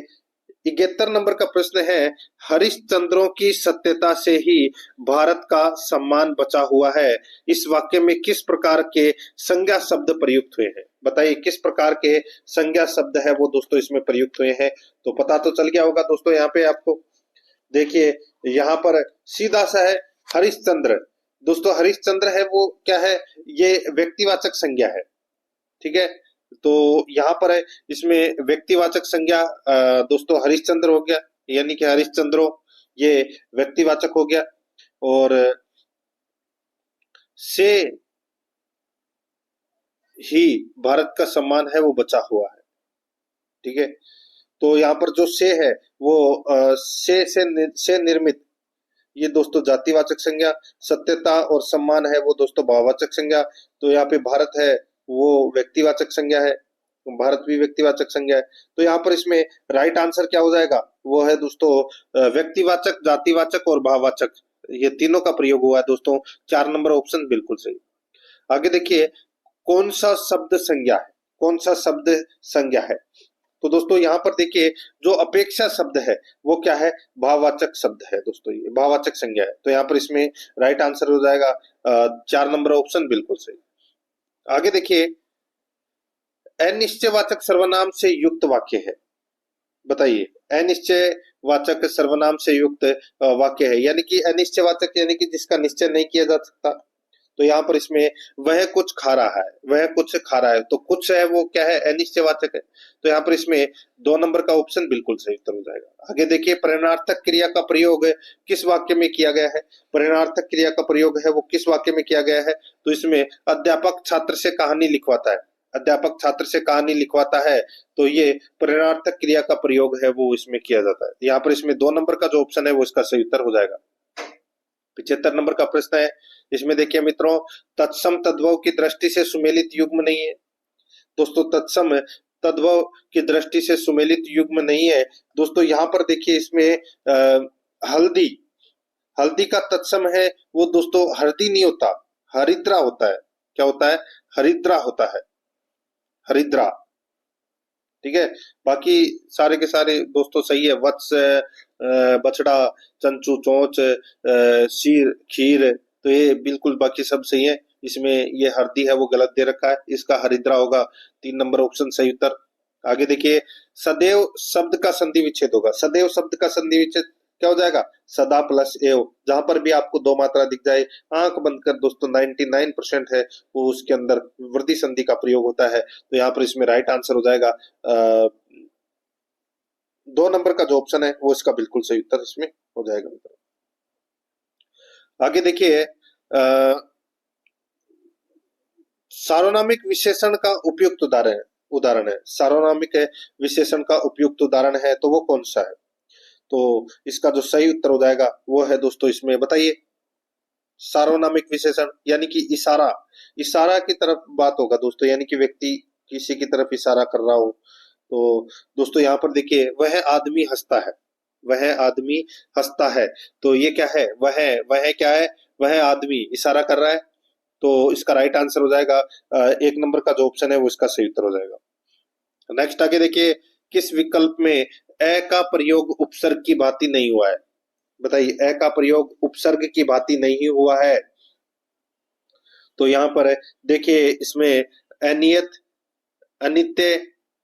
71 नंबर का प्रश्न है, हरिश्चंद्रों की सत्यता से ही भारत का सम्मान बचा हुआ है, इस वाक्य में किस प्रकार के संज्ञा शब्द प्रयुक्त हुए हैं? बताइए किस प्रकार के संज्ञा शब्द है वो दोस्तों इसमें प्रयुक्त हुए हैं? तो पता तो चल गया होगा दोस्तों यहाँ पे आपको। देखिए यहाँ पर सीधा सा है हरिश्चंद्र। दोस्तों हरिश्चंद्र है वो क्या है? ये व्यक्तिवाचक संज्ञा है। ठीक है, तो यहाँ पर है इसमें व्यक्तिवाचक संज्ञा दोस्तों हरिश्चंद्र हो गया, यानी कि हरिश्चंद्रो ये व्यक्तिवाचक हो गया, और से ही भारत का सम्मान है वो बचा हुआ है। ठीक है, तो यहाँ पर जो से है वो से निर्मित, ये दोस्तों जातिवाचक संज्ञा, सत्यता और सम्मान है वो दोस्तों भाववाचक संज्ञा। तो यहाँ पे भारत है वो व्यक्तिवाचक संज्ञा है, भारत भी व्यक्तिवाचक संज्ञा है। तो यहाँ पर इसमें राइट आंसर क्या हो जाएगा? वो है दोस्तों व्यक्तिवाचक, जातिवाचक और भाववाचक, ये तीनों का प्रयोग हुआ है दोस्तों। 4 नंबर ऑप्शन बिल्कुल सही। आगे देखिए कौन सा शब्द संज्ञा है? कौन सा शब्द संज्ञा है? तो दोस्तों यहाँ पर देखिए जो अपेक्षा शब्द है वो क्या है? भाववाचक शब्द है दोस्तों, ये भाववाचक संज्ञा है। तो यहाँ पर इसमें राइट आंसर हो जाएगा 4 नंबर ऑप्शन बिल्कुल सही। आगे देखिए अनिश्चयवाचक सर्वनाम से युक्त वाक्य है। बताइए अनिश्चयवाचक सर्वनाम से युक्त वाक्य है, यानी कि अनिश्चयवाचक यानी कि जिसका निश्चय नहीं किया जा सकता। तो यहाँ पर इसमें वह कुछ खा रहा है, वह कुछ खा रहा है, तो कुछ है वो क्या है, अनिश्चयवाचक है। तो यहाँ पर इसमें 2 नंबर का ऑप्शन बिल्कुल सही उत्तर हो जाएगा। आगे देखिए, परिणार्थक क्रिया का प्रयोग किस वाक्य में किया गया है। परिणार्थक क्रिया का प्रयोग है वो किस वाक्य में किया गया है, तो इसमें अध्यापक छात्र से कहानी लिखवाता है। अध्यापक छात्र से कहानी लिखवाता है, तो ये परिणार्थक क्रिया का प्रयोग है वो इसमें किया जाता है। यहाँ पर इसमें 2 नंबर का जो ऑप्शन है वो इसका सही उत्तर हो जाएगा। 75 नंबर का प्रश्न है, इसमें देखिए मित्रों, तत्सम तद्भव की दृष्टि से सुमेलित युग्म नहीं है। दोस्तों तत्सम तद्भव की दृष्टि से सुमेलित युग्म नहीं है। दोस्तों यहाँ पर देखिए, इसमें हल्दी, हल्दी का तत्सम है वो दोस्तों हल्दी नहीं होता, हरिद्रा होता है। क्या होता है, हरिद्रा होता है, हरिद्रा। ठीक है, बाकी सारे के सारे दोस्तों सही है। वत्स, बछड़ा, चंचू, चोंच, शीर, खीर, तो ये बिल्कुल बाकी सब सही है। इसमें ये हरदी है वो गलत दे रखा है, इसका हरिद्रा होगा। 3 नंबर ऑप्शन सही उत्तर। आगे देखिए, सदैव शब्द का संधि विच्छेद होगा। सदैव शब्द का संधि विच्छेद क्या हो जाएगा, सदा प्लस एव। जहां पर भी आपको 2 मात्रा दिख जाए, आंख बंद कर दोस्तों, 99% है वो उसके अंदर वृद्धि संधि का प्रयोग होता है। तो यहाँ पर इसमें राइट आंसर हो जाएगा 2 नंबर का जो ऑप्शन है वो इसका बिल्कुल सही उत्तर इसमें हो जाएगा। आगे देखिए, सार्वनामिक विशेषण का उपयुक्त उदाहरण है। सार्वनामिक विशेषण का उपयुक्त उदाहरण है तो वो कौन सा है, तो इसका जो सही उत्तर हो जाएगा वो है दोस्तों, इसमें बताइए, सार्वनामिक विशेषण यानी कि इशारा, इशारा की तरफ बात होगा दोस्तों, यानी कि व्यक्ति किसी की तरफ इशारा कर रहा हो। तो दोस्तों यहाँ पर देखिए, वह आदमी हंसता है, वह आदमी हंसता है, तो ये क्या है, वह क्या है, वह आदमी इशारा कर रहा है। तो इसका राइट आंसर हो जाएगा 1 नंबर का जो ऑप्शन है वो इसका सही उत्तर हो जाएगा। नेक्स्ट आगे देखिए, किस विकल्प में ए का प्रयोग उपसर्ग की भांति नहीं हुआ है। बताइए, ए का प्रयोग उपसर्ग की भांति नहीं हुआ है। तो यहाँ पर देखिए, इसमें अनियत, अनित्य,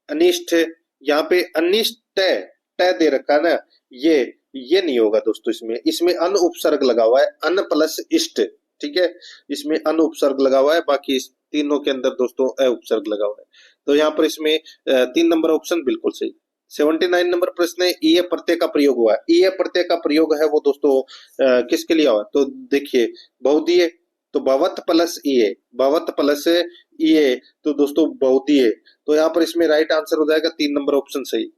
अनिष्ट, यहाँ पे अनिष्ट ट दे रखा है ना, ये नहीं होगा दोस्तों। इसमें अन उपसर्ग लगा हुआ है, अन प्लस इष्ट। ठीक है, इसमें अन उपसर्ग लगा हुआ है, बाकी इस तीनों के अंदर दोस्तों अ उपसर्ग लगा हुआ है। तो यहाँ पर इसमें 3 नंबर ऑप्शन बिल्कुल सही। 79 नंबर प्रश्न है, ईय प्रत्यय का प्रयोग हुआ है। ईय प्रत्यय का प्रयोग है वो दोस्तों किसके लिए हुआ, तो देखिए, बहुधीय, तो भवत प्लस ईय, भवत प्लस ईय, तो दोस्तों बहुधीय। तो यहाँ पर इसमें राइट आंसर हो जाएगा 3 नंबर ऑप्शन सही।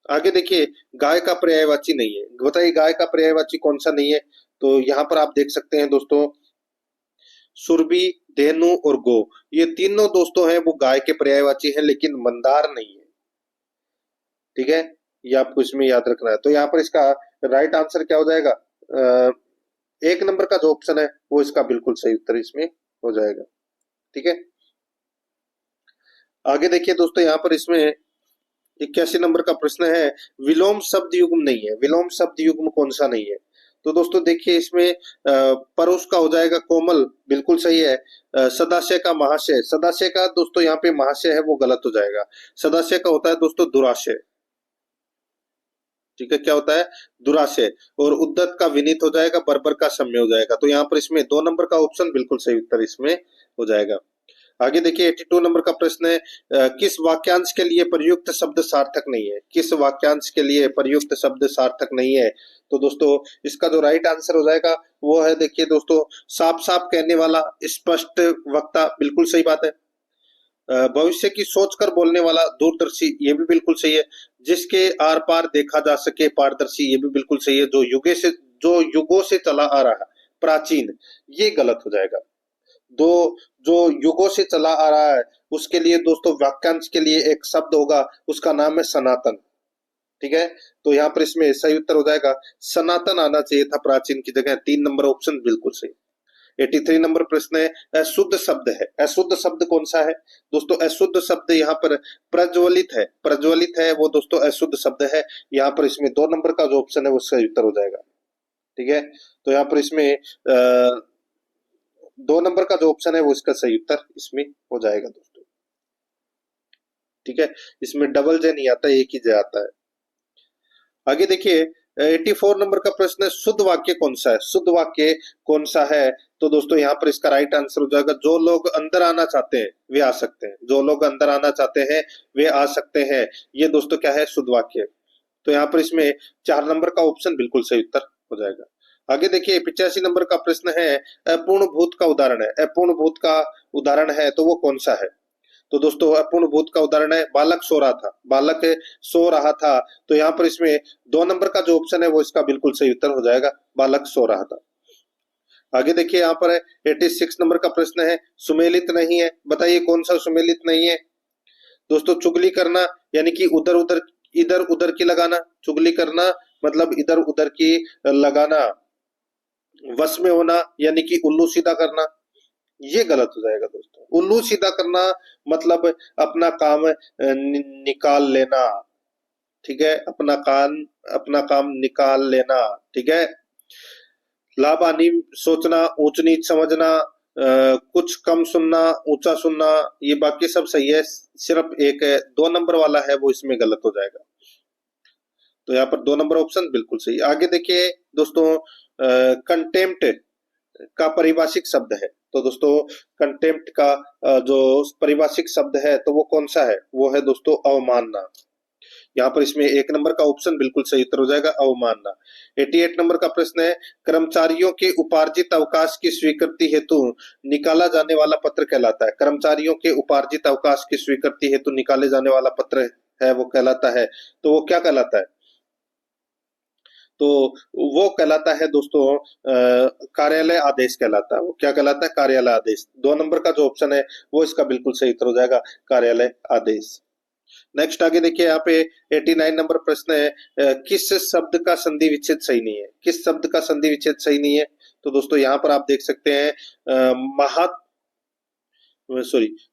आगे देखिए, गाय का पर्यायवाची नहीं है। बताइए, गाय का पर्यायवाची कौन सा नहीं है, तो यहाँ पर आप देख सकते हैं दोस्तों, सुरभि, धेनु और गो, ये तीनों दोस्तों हैं वो गाय के पर्यायवाची हैं, लेकिन मंदार नहीं है। ठीक है, ये आपको इसमें याद रखना है। तो यहाँ पर इसका राइट आंसर क्या हो जाएगा, 1 नंबर का जो ऑप्शन है वो इसका बिल्कुल सही उत्तर इसमें हो जाएगा। ठीक है, आगे देखिए दोस्तों, यहाँ पर इसमें 81 नंबर का प्रश्न है, विलोम शब्द युग्म नहीं है। विलोम शब्द युग्म कौन सा नहीं है, तो दोस्तों देखिए, इसमें परुष का हो जाएगा कोमल, बिल्कुल सही है। सदाशय का महाशय, सदाशय का दोस्तों यहाँ पे महाशय है वो गलत हो जाएगा। सदाशय का होता है दोस्तों दुराशय। ठीक है, क्या होता है, दुराशय। और उद्दत का विनीत हो जाएगा, बर्बर का सम्य हो जाएगा। तो यहाँ पर इसमें 2 नंबर का ऑप्शन बिल्कुल सही उत्तर इसमें हो जाएगा। आगे देखिए, 82 नंबर का प्रश्न है, किस वाक्यांश के लिए प्रयुक्त शब्द सार्थक नहीं है। किस वाक्यांश के लिए प्रयुक्त शब्द सार्थक नहीं है, तो दोस्तों इसका जो राइट आंसर हो जाएगा वो है, देखिए दोस्तों, साफ साफ कहने वाला, स्पष्ट वक्ता, बिल्कुल सही बात है। भविष्य की सोच कर बोलने वाला, दूरदर्शी, ये भी बिल्कुल सही है। जिसके आर पार देखा जा सके, पारदर्शी, ये भी बिल्कुल सही है। जो युगों से चला आ रहा, प्राचीन, ये गलत हो जाएगा। दो, जो युगों से चला आ रहा है उसके लिए दोस्तों वाक्यांश के लिए एक शब्द होगा, उसका नाम है सनातन। ठीक है, तो यहाँ पर इसमें सही उत्तर हो जाएगा सनातन आना चाहिए था प्राचीन की जगह। 3 नंबर ऑप्शन बिल्कुल सही। 83 नंबर प्रश्न है, अशुद्ध शब्द है। अशुद्ध शब्द कौन सा है, दोस्तों अशुद्ध शब्द यहाँ पर प्रज्वलित है। प्रज्वलित है वो दोस्तों अशुद्ध शब्द है। यहाँ पर इसमें 2 नंबर का जो ऑप्शन है वो सही उत्तर हो जाएगा। ठीक है, तो यहाँ पर इसमें 2 नंबर का जो ऑप्शन है वो इसका सही उत्तर इसमें हो जाएगा दोस्तों। ठीक है, इसमें डबल जे नहीं आता, एक ही जे आता है। आगे देखिए, 84 नंबर का प्रश्न है, शुद्ध वाक्य कौन सा है? शुद्ध वाक्य कौन सा है? तो दोस्तों यहाँ पर इसका राइट आंसर हो जाएगा, जो लोग अंदर आना चाहते हैं वे आ सकते हैं। जो लोग अंदर आना चाहते हैं वे आ सकते हैं। ये दोस्तों क्या है? शुद्ध वाक्य। तो यहाँ पर इसमें 4 नंबर का ऑप्शन बिल्कुल सही उत्तर हो जाएगा। आगे देखिए 85 नंबर का प्रश्न है, अपूर्ण भूत का उदाहरण है। अपूर्ण भूत का उदाहरण है तो वो कौन सा है? तो दोस्तों अपूर्ण भूत का उदाहरण है, बालक सो रहा था। बालक सो रहा था, तो यहाँ पर इसमें 2 नंबर का जो ऑप्शन है वो इसका बिल्कुल सही उत्तर हो जाएगा, बालक सो रहा था। आगे देखिए यहाँ पर 86 नंबर का प्रश्न है, सुमेलित नहीं है। बताइए कौन सा सुमेलित नहीं है? दोस्तों चुगली करना, यानी कि इधर उधर की लगाना। चुगली करना मतलब इधर उधर की लगाना। वश में होना यानी कि उल्लू सीधा करना, ये गलत हो जाएगा दोस्तों। उल्लू सीधा करना मतलब अपना काम निकाल लेना, ठीक है? अपना काम निकाल लेना, ठीक है? लाभ हानि सोचना, ऊंच नीच समझना, कुछ कम सुनना, ऊंचा सुनना, ये बाकी सब सही है, सिर्फ एक 2 नंबर वाला है वो इसमें गलत हो जाएगा। तो यहाँ पर 2 नंबर ऑप्शन बिल्कुल सही। आगे देखिए दोस्तों, कंटेम्प्ट का पारिभाषिक शब्द है। तो दोस्तों कंटेम्प्ट का जो पारिभाषिक शब्द है तो वो कौन सा है? वो है दोस्तों अवमानना। यहाँ पर इसमें 1 नंबर का ऑप्शन बिल्कुल सही उत्तर हो जाएगा, अवमानना। 88 नंबर का प्रश्न है, कर्मचारियों के उपार्जित अवकाश की स्वीकृति हेतु निकाला जाने वाला पत्र कहलाता है। कर्मचारियों के उपार्जित अवकाश की स्वीकृति हेतु निकाले जाने वाला पत्र है वो कहलाता है, तो वो क्या कहलाता है? तो वो कहलाता है दोस्तों कार्यालय आदेश कहलाता है। वो क्या कहलाता है? कार्यालय आदेश। 2 नंबर का जो ऑप्शन है वो इसका बिल्कुल सही उत्तर हो जाएगा, कार्यालय आदेश। नेक्स्ट आगे देखिए यहाँ पे 89 नंबर प्रश्न है, किस शब्द का संधि विच्छेद सही नहीं है? किस शब्द का संधि विच्छेद सही नहीं है? तो दोस्तों यहाँ पर आप देख सकते हैं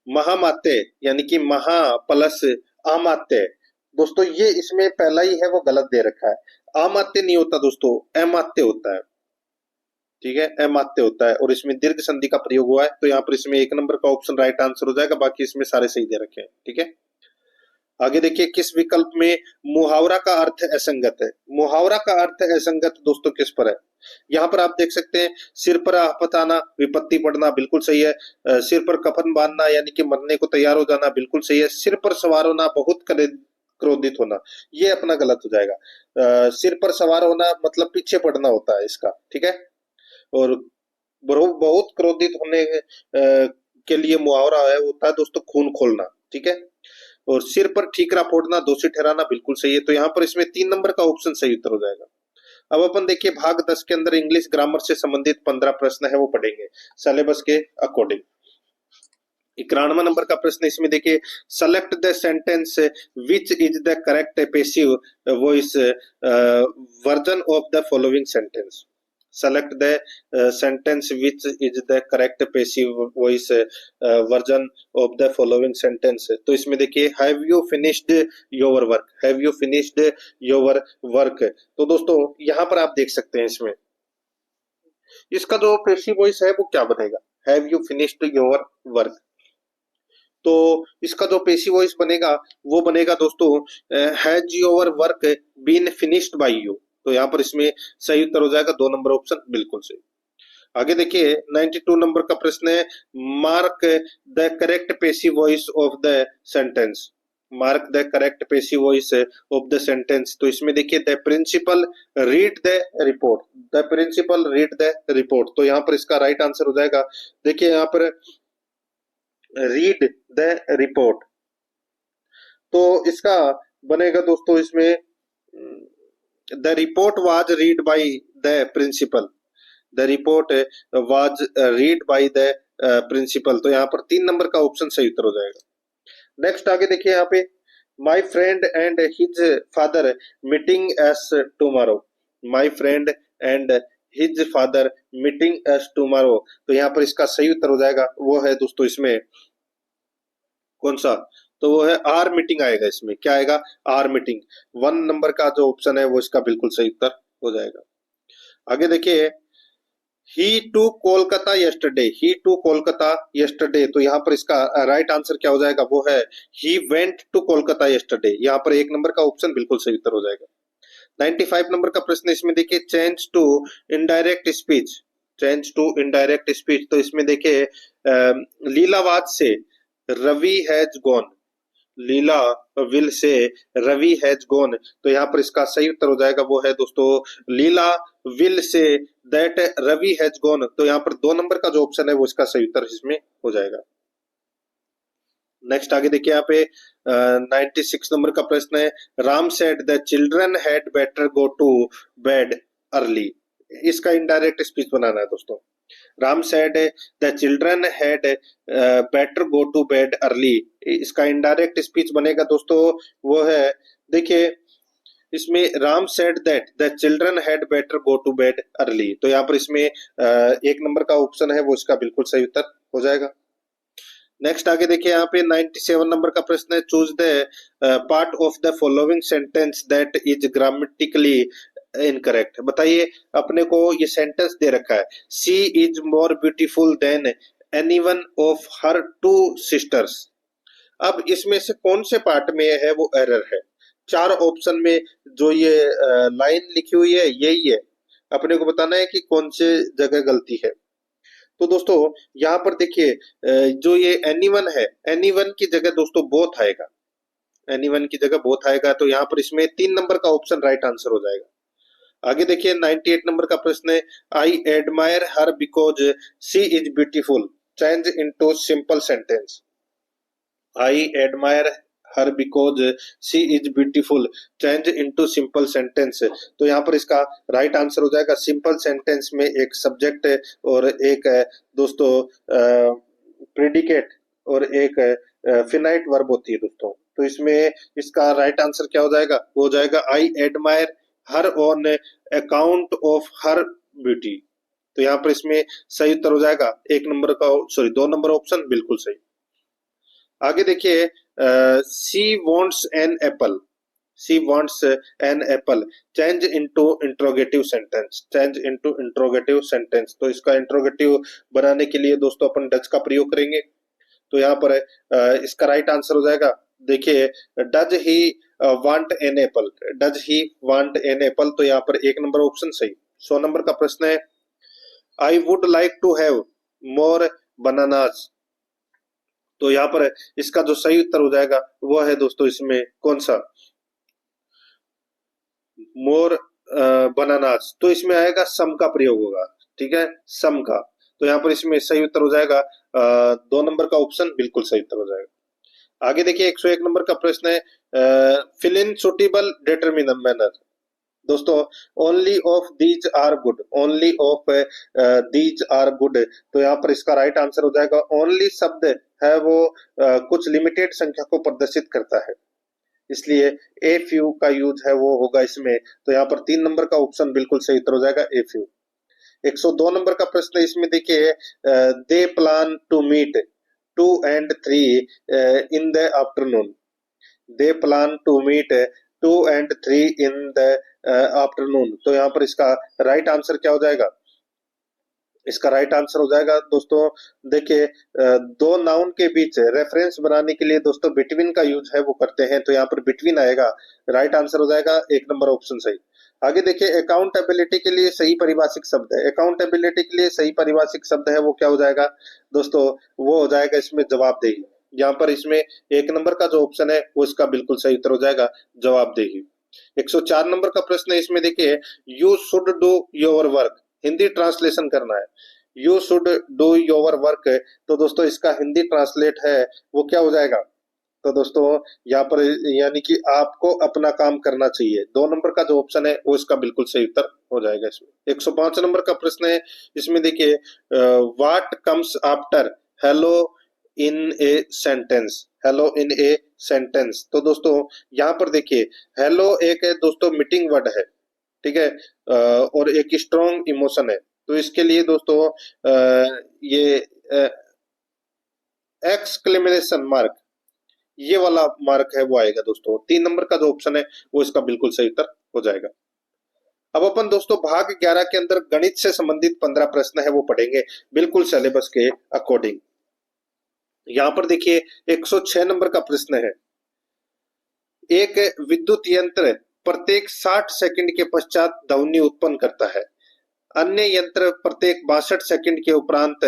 महामात्य, यानी कि महा प्लस अमात्य। दोस्तों ये इसमें पहला ही है वो गलत दे रखा है। अमात्य नहीं होता दोस्तों, अमात्य होता है, ठीक है? अमात्य होता है और इसमें दीर्घ संधि का प्रयोग हुआ है। तो यहाँ पर इसमें 1 नंबर का ऑप्शन राइट आंसर हो जाएगा, बाकी इसमें सारे सही दे रखे हैं, ठीक है? आगे देखिए किस विकल्प में मुहावरा का अर्थ असंगत है? मुहावरा का अर्थ असंगत दोस्तों किस पर है? यहाँ पर आप देख सकते हैं, सिर पर आफत आना, विपत्ति पड़ना, बिल्कुल सही है। सिर पर कफन बांधना यानी कि मरने को तैयार हो जाना, बिल्कुल सही है। सिर पर सवार होना, बहुत क्रोधित होना, ये अपना गलत हो जाएगा। सिर पर सवार होना मतलब पीछे पड़ना होता है इसका, ठीक है? और बहुत क्रोधित होने के लिए मुहावरा है होता है दोस्तों खून खोलना, ठीक है? और सिर पर ठीकरा फोड़ना, दोषी ठहराना, बिल्कुल सही है। तो यहाँ पर इसमें 3 नंबर का ऑप्शन सही उत्तर हो जाएगा। अब अपन देखिए भाग 10 के अंदर इंग्लिश ग्रामर से संबंधित 15 प्रश्न है वो पढ़ेंगे सिलेबस के अकॉर्डिंग। 91 नंबर का प्रश्न इसमें देखिए, select the sentence which is the correct passive voice version of the following sentence. select the sentence which is the correct passive voice version of the following sentence। तो इसमें देखिए have you finished your work, have you finished your work। तो दोस्तों यहाँ पर आप देख सकते हैं इसमें इसका जो passive voice है वो क्या बनेगा, have you finished your work। तो इसका जो पेशिव वॉइस बनेगा वो बनेगा दोस्तों has your work been finished by you. तो यहाँ पर इसमें सही उत्तर हो जाएगा 2 नंबर ऑप्शन बिल्कुल सही। आगे देखिए 92 नंबर का प्रश्न है, mark the correct passive voice of the sentence. Mark the correct passive voice of the sentence. तो इसमें देखिए the principal read the report, the principal read the report. तो यहाँ पर इसका राइट आंसर हो जाएगा, देखिए यहाँ पर रीड द रिपोर्ट। तो इसका बनेगा दोस्तों इसमें the report was read by the principal, the report was read by the principal. तो यहाँ पर 3 नंबर का ऑप्शन सही उत्तर हो जाएगा। नेक्स्ट आगे देखिए यहाँ पे, my friend and his father meeting S tomorrow, my friend and his father meeting S tomorrow. तो यहाँ पर इसका सही उत्तर हो जाएगा, वो है दोस्तों इसमें कौन सा, तो वो है आर मीटिंग आएगा। इसमें क्या आएगा, आर मीटिंग। 1 नंबर का जो ऑप्शन है वो इसका बिल्कुल सही उत्तर हो जाएगा। आगे देखिए he to Kolkata yesterday, he to Kolkata yesterday. तो यहाँ पर इसका राइट आंसर क्या हो जाएगा, वो है he went to Kolkata yesterday. यहाँ पर 1 नंबर का ऑप्शन बिल्कुल सही उत्तर हो जाएगा। 95 नंबर का प्रश्न इसमें देखिए, change to indirect speech, change to indirect speech. तो इसमें देखिए लीलावाद say Ravi has gone, Leela will say Ravi has gone. तो यहाँ पर इसका सही उत्तर हो जाएगा वो है दोस्तों Leela will say that Ravi has gone. तो यहाँ पर 2 नंबर का जो ऑप्शन है वो इसका सही उत्तर इसमें हो जाएगा। नेक्स्ट आगे देखिए यहाँ पे 96 नंबर का प्रश्न है, Ram said the children had better go to bed early. इसका इनडायरेक्ट स्पीच बनाना है दोस्तों। Ram said the children had better go to bed early, इसका इनडायरेक्ट स्पीच बनेगा दोस्तों वो है, देखिए इसमें Ram said that the children had better go to bed early. तो यहाँ पर इसमें 1 नंबर का ऑप्शन है वो इसका बिल्कुल सही उत्तर हो जाएगा। नेक्स्ट आगे देखिए यहाँ पे 97 नंबर का प्रश्न है, choose the part of the following sentence that is grammatically incorrect. बताइए, अपने को ये सेंटेंस दे रखा है, she is more beautiful than anyone of her 2 sisters. अब इसमें से कौन से पार्ट में है वो एरर है? 4 ऑप्शन में जो ये लाइन लिखी हुई है यही है, अपने को बताना है कि कौन से जगह गलती है। तो दोस्तों यहाँ पर देखिए जो ये एनीवन है, एनीवन की जगह दोस्तों बोथ आएगा, एनीवन की जगह बोथ आएगा। तो यहाँ पर इसमें 3 नंबर का ऑप्शन राइट आंसर हो जाएगा। आगे देखिए 98 नंबर का प्रश्न है, I admire her because she is beautiful, change into simple sentence. I admire her because she is beautiful, change into simple sentence. तो यहाँ पर इसका राइट आंसर हो जाएगा, सिंपल सेंटेंस में एक सब्जेक्ट और एक दोस्तों प्रेडिकेट और एक फिनाइट वर्ब होती है दोस्तों। तो इसमें इसका राइट आंसर क्या हो जाएगा? वो हो जाएगा I admire her on account of her beauty. तो यहाँ पर इसमें सही उत्तर हो जाएगा 1 नंबर का, सॉरी 2 नंबर ऑप्शन बिल्कुल सही। आगे देखिए she wants an apple, she wants an apple, change into interrogative sentence, change into interrogative sentence. तो इसका इंट्रोगेटिव बनाने के लिए दोस्तों अपन डज का प्रयोग करेंगे। तो यहाँ पर इसका राइट आंसर हो जाएगा, देखिए does he want an apple, does he want an apple. तो यहाँ पर 1 नंबर ऑप्शन सही। 100 नंबर का प्रश्न है, I would like to have more bananas. तो यहाँ पर इसका जो सही उत्तर हो जाएगा वो है दोस्तों इसमें कौन सा, मोर बनानास। तो इसमें आएगा सम का प्रयोग होगा, ठीक है, सम का। तो यहाँ पर इसमें सही उत्तर हो जाएगा 2 नंबर का ऑप्शन बिल्कुल सही उत्तर हो जाएगा। आगे देखिए 101 नंबर का प्रश्न है, fill in suitable determiner manner. दोस्तों only of these are good, only of these are good. तो यहाँ पर इसका राइट आंसर हो जाएगा, ओनली शब्द है वो कुछ लिमिटेड संख्या को प्रदर्शित करता है, इसलिए ए फ्यू का यूज है वो होगा इसमें। तो यहाँ पर 3 नंबर का ऑप्शन बिल्कुल सही उत्तर हो जाएगा ए फ्यू। 102 नंबर का प्रश्न इसमें देखिए, they plan to meet 2 and 3 in the afternoon, they plan to meet 2 and 3 in the afternoon. तो यहाँ पर इसका राइट आंसर क्या हो जाएगा? इसका राइट आंसर हो जाएगा दोस्तों, देखिए 2 नाउन के बीच रेफरेंस बनाने के लिए दोस्तों बिटवीन का यूज है वो करते हैं। तो यहाँ पर बिटवीन आएगा, राइट आंसर हो जाएगा 1 नंबर ऑप्शन सही। आगे देखिए अकाउंटेबिलिटी के लिए सही पारिभाषिक शब्द है, अकाउंटेबिलिटी के लिए सही पारिभाषिक शब्द है वो क्या हो जाएगा दोस्तों? वो हो जाएगा इसमें जवाबदेही। यहाँ पर इसमें 1 नंबर का जो ऑप्शन है वो इसका बिल्कुल सही उत्तर हो जाएगा जवाबदेही। 104 नंबर का प्रश्न है इसमें देखिए, you should do your work, Hindi translation करना है, you should do your work. तो दोस्तों इसका हिंदी ट्रांसलेट है वो क्या हो जाएगा? तो दोस्तों यहाँ पर यानी कि आपको अपना काम करना चाहिए। 2 नंबर का जो ऑप्शन है वो इसका बिल्कुल सही उत्तर हो जाएगा इसमें। 105 नंबर का प्रश्न है इसमें देखिए, what comes after hello in a sentence, hello in a sentence. तो दोस्तों यहाँ पर देखिए हेलो एक है दोस्तों मीटिंग वर्ड है, ठीक है, और एक स्ट्रॉन्ग इमोशन है। तो इसके लिए दोस्तों ये एक्सक्लेमेशन मार्क, ये वाला मार्क है वो आएगा दोस्तों। 3 नंबर का जो ऑप्शन है वो इसका बिल्कुल सही उत्तर हो जाएगा। अब अपन दोस्तों भाग 11 के अंदर गणित से संबंधित 15 प्रश्न है वो पढ़ेंगे बिल्कुल सिलेबस के अकॉर्डिंग। यहाँ पर देखिए 106 नंबर का प्रश्न है, एक विद्युत यंत्र प्रत्येक 60 सेकंड के पश्चात ध्वनि उत्पन्न करता है। अन्य यंत्र प्रत्येक 62 सेकंड के उपरांत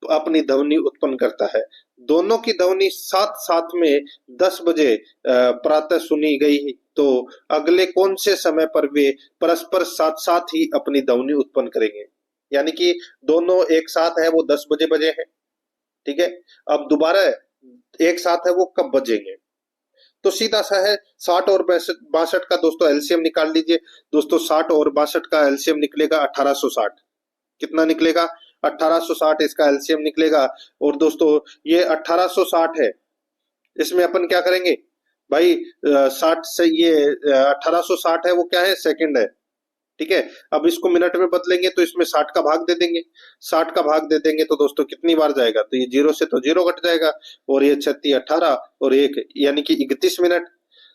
अपनी ध्वनि उत्पन्न करता है। दोनों की ध्वनि साथ साथ में 10 बजे प्रातः सुनी गई, तो अगले कौन से समय पर वे परस्पर साथ साथ ही अपनी ध्वनि उत्पन्न करेंगे? यानी कि दोनों एक साथ है वो 10 बजे बजे हैं, ठीक है। अब दोबारा एक साथ है वो कब बजेंगे? तो सीधा सा है 60 और 62 का दोस्तों एलसीएम निकाल लीजिए। दोस्तों 60 और 62 का एलसीएम निकलेगा 1860। कितना निकलेगा? 1860 इसका एलसीएम निकलेगा। और दोस्तों ये 1860 है, इसमें अपन क्या करेंगे भाई? 60 से ये 1860 है वो क्या है? सेकंड है, ठीक है। अब इसको मिनट में बदलेंगे तो इसमें 60 का भाग दे देंगे। 60 का भाग दे देंगे तो दोस्तों कितनी बार जाएगा? तो ये जीरो से तो जीरो कट जाएगा, और ये 36 18 और एक यानी कि 31 मिनट।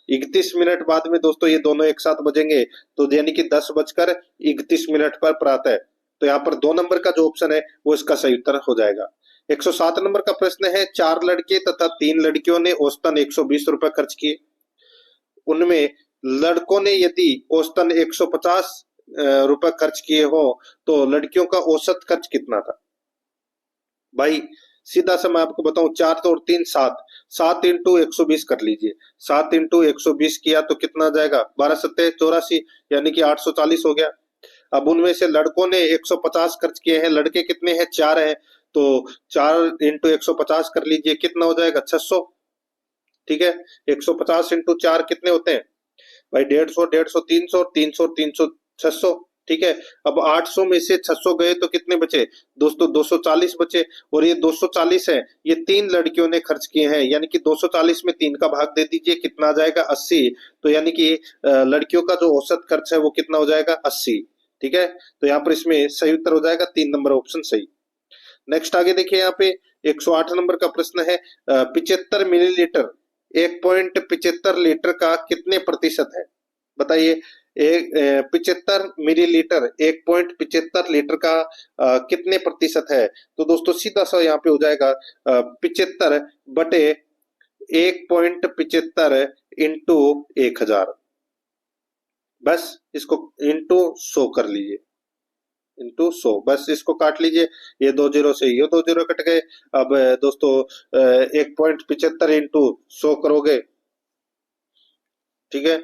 31 मिनट बाद में दोस्तों ये दोनों एक साथ बजेंगे, तो यानी कि 10:31 पर प्रातः। तो यहाँ पर 2 नंबर का जो ऑप्शन है वो इसका सही उत्तर हो जाएगा। 107 नंबर का प्रश्न है, 4 लड़के तथा 3 लड़कियों ने औसतन 120 रुपए खर्च किए। उनमें लड़कों ने यदि औसतन 150 रुपए खर्च किए हो तो लड़कियों का औसत खर्च कितना था? भाई सीधा सा मैं आपको बताऊं, 4 तो और 3 7, 7 इंटू 120 कर लीजिए। 7 इंटू 120 किया तो कितना जाएगा? 12 सत्ते 84, यानी कि 840 हो गया। अब उनमें से लड़कों ने 150 खर्च किए हैं, लड़के कितने हैं? 4 हैं, तो 4 इंटू 150 कर लीजिए, कितना हो जाएगा? 600, ठीक है। 150 इंटू 4 कितने होते हैं भाई? 150, 150 300, 300 300 600, ठीक है। अब 800 में से 600 गए तो कितने बचे दोस्तों? 240 बचे। और ये 240 है, ये 3 लड़कियों ने खर्च किए हैं, यानी कि 240 में 3 का भाग दे दीजिए, कितना आ जाएगा? 80। तो यानी कि लड़कियों का जो औसत खर्च है वो कितना हो जाएगा? 80, ठीक है। तो यहाँ पर इसमें सही उत्तर हो जाएगा 3 नंबर ऑप्शन सही। नेक्स्ट आगे देखिए, यहाँ पे 108 नंबर का प्रश्न है, 75 मिलीलीटर 1.75 लीटर का कितने प्रतिशत है? बताइए। 75 मिलीलीटर 1.75 लीटर का कितने प्रतिशत है? तो दोस्तों सीधा सा यहाँ पे हो जाएगा 75 बटे 1.75 इंटू 1000। बस इसको इंटू 100 कर लीजिए, इंटू 100, बस इसको काट लीजिए। ये 2 जीरो से ये 2 जीरो कट गए। अब दोस्तों 1.75 इंटू 100 करोगे, ठीक है।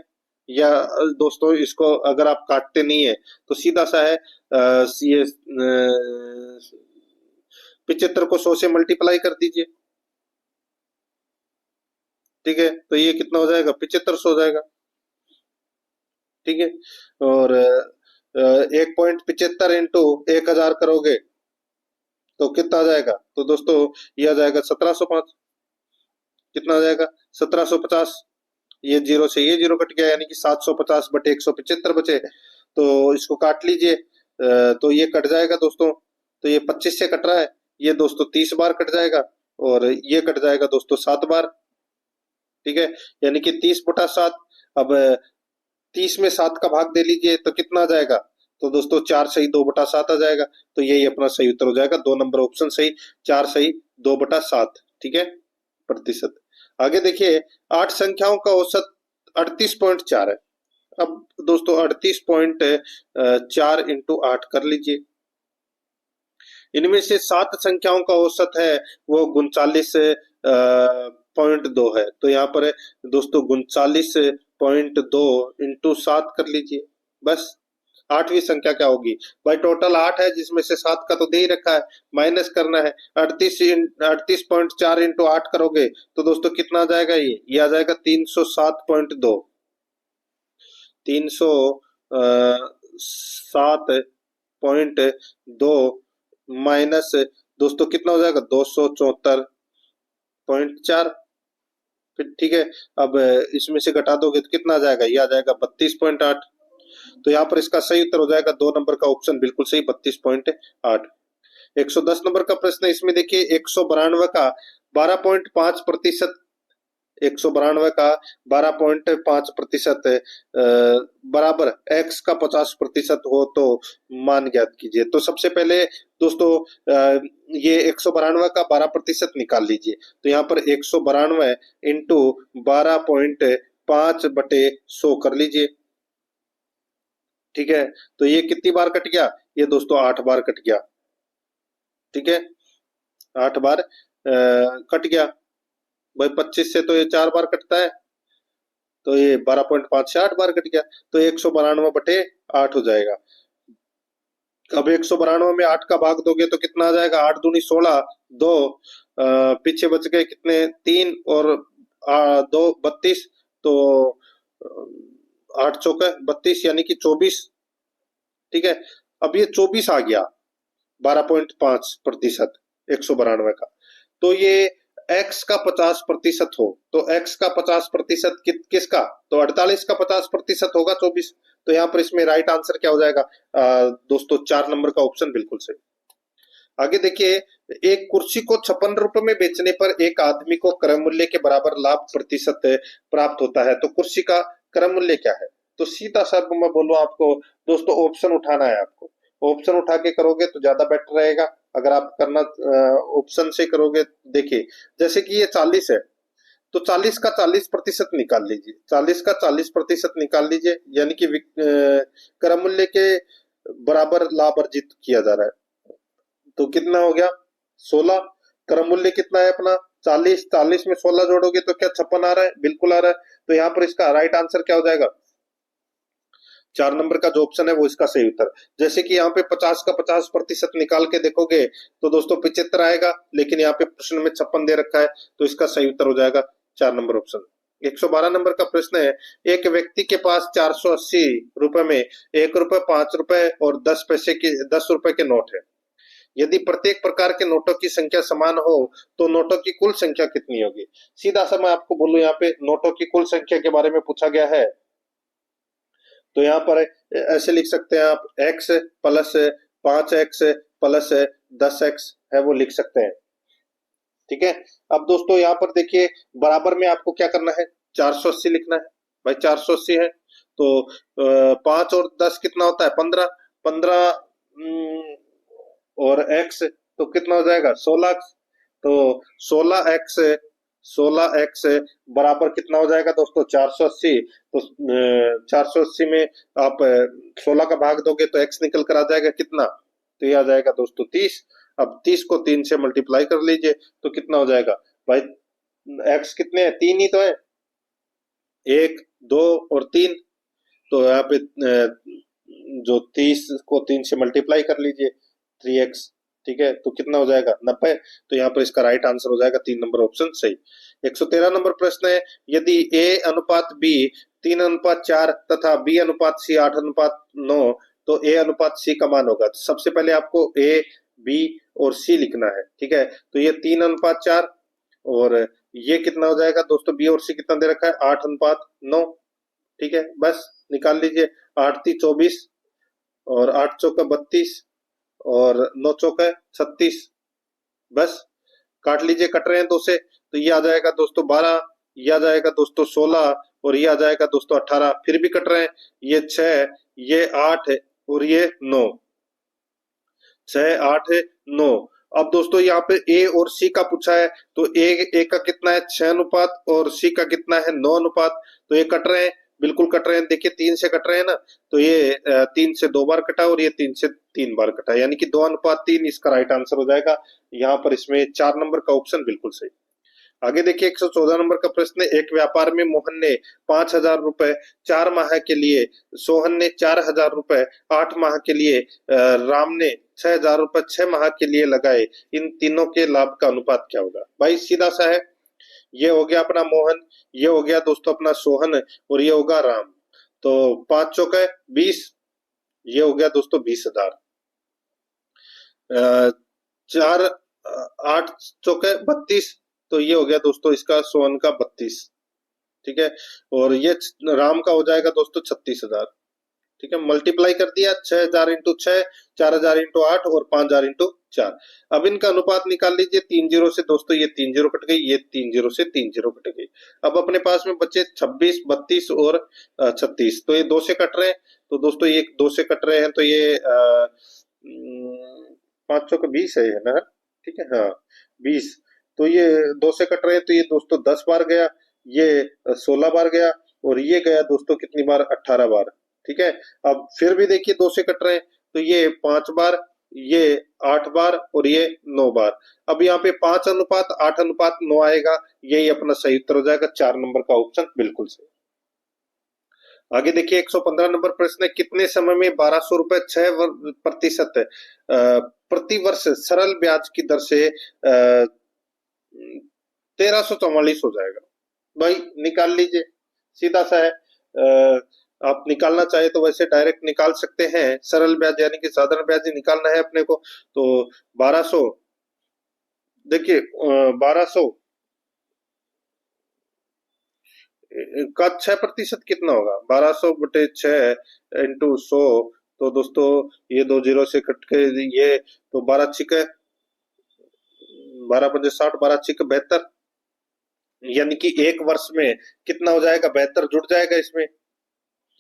या दोस्तों इसको अगर आप काटते नहीं है तो सीधा सा है, ये 75 को 100 से मल्टीप्लाई कर दीजिए, ठीक है। तो ये कितना हो जाएगा? 7500 हो जाएगा, ठीक है। और 1.75 इंटू 1000 करोगे तो कितना आ जाएगा? तो दोस्तों ये आ जाएगा 1705। कितना आ जाएगा? 1750। ये जीरो से ये जीरो कट गया, यानी कि 750 बटे 175 बचे। तो इसको काट लीजिए, तो ये कट जाएगा दोस्तों। तो ये 25 से कट रहा है, ये दोस्तों 30 बार कट जाएगा, और ये कट जाएगा दोस्तों 7 बार, ठीक है। यानी कि 30 बटा 7। अब 30 में 7 का भाग दे लीजिए तो कितना आ जाएगा? तो दोस्तों 4 सही 2 बटा 7 आ जाएगा। तो यही अपना सही उत्तर हो जाएगा, 2 नंबर ऑप्शन सही, 4 सही 2 बटा 7, ठीक है, प्रतिशत। आगे देखिए, 8 संख्याओं का औसत 38.4 है। अब दोस्तों 38.4 इंटू 8 कर लीजिए। इनमें से 7 संख्याओं का औसत है वो 39.2 है। तो यहाँ पर दोस्तों 39.2 इंटू 7 कर लीजिए। बस 8वीं संख्या क्या होगी भाई? टोटल 8 है, जिसमें से 7 का तो दे ही रखा है, माइनस करना है। 38.4 इंटू 8 करोगे तो दोस्तों कितना आ जाएगा? ये आ जाएगा 307.2। 307.2 माइनस दोस्तों कितना हो जाएगा? 274.4, फिर ठीक है। अब इसमें से घटा दोगे तो कितना आ जाएगा? ये आ जाएगा 32.8। तो यहाँ पर इसका सही उत्तर हो जाएगा 2 नंबर का ऑप्शन बिल्कुल सही, 32.8। 110 नंबर का प्रश्न है, इसमें देखिए 192 का 12.5%, 192 का 12.5% बराबर x का 50% हो तो मान ज्ञात कीजिए। तो सबसे पहले दोस्तों ये 192 का 12% निकाल लीजिए। तो यहाँ पर 192 इंटू 12.5 5/100 कर लीजिए। ठीक है, तो ये कितनी बार कट गया? ये दोस्तों 8 बार कट गया। ठीक है, 8 बार कट गया। भाई 25 से तो ये 4 बार कटता है, तो ये 12.5 से 8 बार कट गया, तो 192/8 हो जाएगा। अब 192 में 8 का भाग दोगे तो कितना आ जाएगा? 8 दूनी 16, 2 पीछे बच गए कितने? 3 और 2 32, तो 8 चौके 32 यानी कि 24। ठीक है, अब ये 24 आ गया, 12.5% 192 का। तो ये x का 50% हो, तो x का 50% किसका? तो 48 का 50% होगा 24। तो यहाँ पर इसमें राइट आंसर क्या हो जाएगा? दोस्तों 4 नंबर का ऑप्शन बिल्कुल सही। आगे देखिए, एक कुर्सी को 56 रुपए में बेचने पर एक आदमी को क्रय मूल्य के बराबर लाभ प्रतिशत प्राप्त होता है, तो कुर्सी का क्रय मूल्य क्या है? तो सीधा सा मैं बोलूं आपको दोस्तों, ऑप्शन उठाना है आपको। ऑप्शन उठा के करोगे तो ज्यादा बेटर रहेगा। अगर आप करना ऑप्शन से करोगे, देखिए जैसे कि ये 40 है, तो 40 का 40% निकाल लीजिए, 40 का 40% निकाल लीजिए, यानी कि क्रय मूल्य के बराबर लाभ अर्जित किया जा रहा है। तो कितना हो गया? 16। क्रम मूल्य कितना है अपना? 40। 40 में 16 जोड़ोगे तो क्या 56 आ रहा है? बिल्कुल आ रहा है। तो यहाँ पर इसका राइट आंसर क्या हो जाएगा? 4 नंबर का जो ऑप्शन है वो इसका सही उत्तर। जैसे कि यहाँ पे 50 का 50% निकाल के देखोगे तो दोस्तों 75 आएगा, लेकिन यहाँ पे प्रश्न में 56 दे रखा है, तो इसका सही उत्तर हो जाएगा 4 नंबर ऑप्शन। 112 नंबर का प्रश्न है, एक व्यक्ति के पास 480 रुपए में 1 रुपए, 5 रुपए और 10 रुपए के नोट है। यदि प्रत्येक प्रकार के नोटों की संख्या समान हो तो नोटों की कुल संख्या कितनी होगी? सीधा सा मैं आपको बोलूं, यहाँ पे नोटों की कुल संख्या के बारे में पूछा गया है, तो यहाँ पर ऐसे लिख सकते हैं आप, x plus 5x plus 10x है वो लिख सकते हैं। ठीक है, अब दोस्तों यहाँ पर देखिए, बराबर में आपको क्या करना है? 480 लिखना है। भाई 480 है, तो 5 और 10 कितना होता है? 15। 15 और x तो कितना हो जाएगा? 16। तो 16x, 16x बराबर कितना हो जाएगा दोस्तों? 480। तो 480 में आप 16 का भाग दोगे तो x निकल कर आ जाएगा कितना? तो ये आ जाएगा दोस्तों 30। अब 30 को 3 से मल्टीप्लाई कर लीजिए तो कितना हो जाएगा? भाई x कितने हैं? 3 ही तो है, 1 2 और 3। तो यहाँ पे जो 30 को 3 से मल्टीप्लाई कर लीजिए, 3x। ठीक है, तो कितना हो जाएगा? 90। तो यहाँ पर इसका राइट आंसर हो जाएगा 3 नंबर ऑप्शन सही। 113 नंबर प्रश्न है, यदि a अनुपात b 3:4 तथा b अनुपात c 8:9 तो a अनुपात c का मान होगा। तो सबसे पहले आपको a, b और c लिखना है। ठीक है, तो ये 3:4 और ये कितना हो जाएगा दोस्तों? b और c कितना दे रखा है? 8:9। ठीक है, बस निकाल लीजिए। 8 × 3 = 24 और 8 चौका 32 और 9 चौका 36। बस काट लीजिए, कट रहे हैं 2 से, तो ये आ जाएगा दोस्तों 12, ये आ जाएगा दोस्तों 16 और ये आ जाएगा दोस्तों 18। फिर भी कट रहे हैं, ये 6, ये 8 और ये 9। 6 8 9। अब दोस्तों यहाँ पे ए और सी का पूछा है, तो ए का कितना है? 6 अनुपात और सी का कितना है? 9 अनुपात। तो ये कट रहे हैं, बिल्कुल कट रहे हैं। देखिए 3 से कट रहे हैं ना, तो ये 3 से 2 बार कटा और ये 3 से 3 बार कटा, यानी कि 2:3 इसका राइट आंसर हो जाएगा। यहाँ पर इसमें 4 नंबर का ऑप्शन बिल्कुल सही। आगे देखिए 114 नंबर का प्रश्न है, एक व्यापार में मोहन ने 5,000 रुपए 4 माह के लिए, सोहन ने 4,000 रुपए 8 माह के लिए, राम ने 6,000 रुपए 6 माह के लिए लगाए। इन तीनों के लाभ का अनुपात क्या होगा? भाई सीधा सा है, ये हो गया अपना मोहन, ये हो गया दोस्तों अपना सोहन और ये होगा राम। तो 5 चौके 20, ये हो गया दोस्तों 20,000। 4 8 चौके 32, तो ये हो गया दोस्तों इसका सोहन का 32। ठीक है, और ये राम का हो जाएगा दोस्तों 36,000। ठीक है, मल्टीप्लाई कर दिया, 6,000 इंटू 6, 4,000 इंटू 8 और 5,000 इंटू 4। अब इनका अनुपात निकाल लीजिए। 3 जीरो से दोस्तों ये 3 जीरो कट गई, ये 3 जीरो से 3 जीरो कट गई। अब अपने पास में बचे 26, 32 और 36। तो ये 2 से कट रहे हैं, तो दोस्तों ये 2 से कट रहे हैं, तो ये 5 का 20 है ना? ठीक है, हाँ 20। तो ये 2 से कट रहे हैं, तो ये दोस्तों 10 बार गया, ये 16 बार गया और ये गया दोस्तों कितनी बार, 18 बार। ठीक है, अब फिर भी देखिए 2 से कट रहे हैं, तो ये 5 बार, ये 8 बार और ये 9 बार। अब यहाँ पे 5:8:9 आएगा, यही अपना सही उत्तर हो जाएगा, 4 नंबर का ऑप्शन बिल्कुल सही। आगे देखिए 115 नंबर प्रश्न है, कितने समय में 1200 रुपए 6% प्रति वर्ष सरल ब्याज की दर से 1344 हो जाएगा। भाई निकाल लीजिए, सीधा सा है। आप निकालना चाहे तो वैसे डायरेक्ट निकाल सकते हैं, सरल ब्याज यानी कि साधारण ब्याज ही निकालना है अपने को। तो 1200, देखिए 1200 का 6% कितना होगा, 1200/6 इंटू 100। तो दोस्तों ये 2 जीरो से कट के ये तो 12 छिके 12×5 60, 12 छिके 72, यानी कि एक वर्ष में कितना हो जाएगा, 72 जुड़ जाएगा इसमें,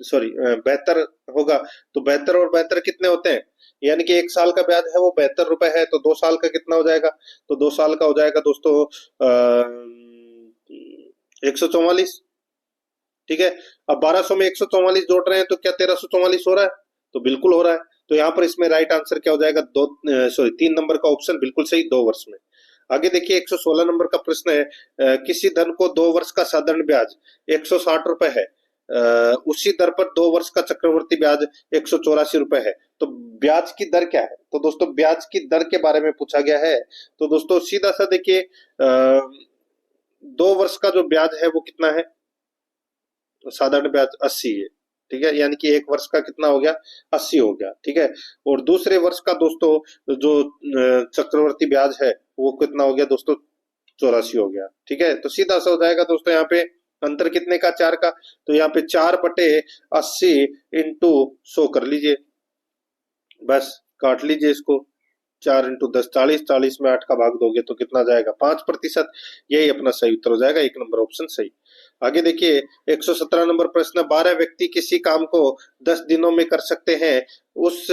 सॉरी 72 होगा। तो 72 और 72 कितने होते हैं, यानी कि एक साल का ब्याज है वो 72 रुपए है, तो 2 साल का कितना हो जाएगा, तो 2 साल का हो जाएगा दोस्तों 144। ठीक है, अब 1200 में 144 जोड़ रहे हैं तो क्या 1344 हो रहा है, तो बिल्कुल हो रहा है। तो यहाँ पर इसमें राइट आंसर क्या हो जाएगा, 3 नंबर का ऑप्शन बिल्कुल सही, 2 वर्ष में। आगे देखिए 116 नंबर का प्रश्न है, किसी धन को 2 वर्ष का साधारण ब्याज 160 रुपए है, उसी दर पर 2 वर्ष का चक्रवर्ती ब्याज 184 रुपए है, तो ब्याज की दर क्या है। तो दोस्तों ब्याज की दर के बारे में पूछा गया है। तो दोस्तों सीधा सा देखिए 2 वर्ष का जो ब्याज है वो कितना है, तो साधारण ब्याज 80 है। ठीक है, यानी कि एक वर्ष का कितना हो गया, 80 हो गया। ठीक है, और दूसरे वर्ष का दोस्तों जो चक्रवर्ती ब्याज है वो कितना हो गया दोस्तों, 84 हो गया। ठीक है, तो सीधा सा हो जाएगा दोस्तों, यहाँ पे अंतर कितने का, 4 का, तो यहाँ पे 4/80 इंटू 100 कर लीजिए, बस काट लीजिए इसको, 4 इंटू 10 40, 40 में 8 का भाग दोगे तो कितना जाएगा, 5%। यही अपना सही उत्तर हो जाएगा, 1 नंबर ऑप्शन सही। आगे देखिए 117 नंबर प्रश्न, 12 व्यक्ति किसी काम को 10 दिनों में कर सकते हैं, उस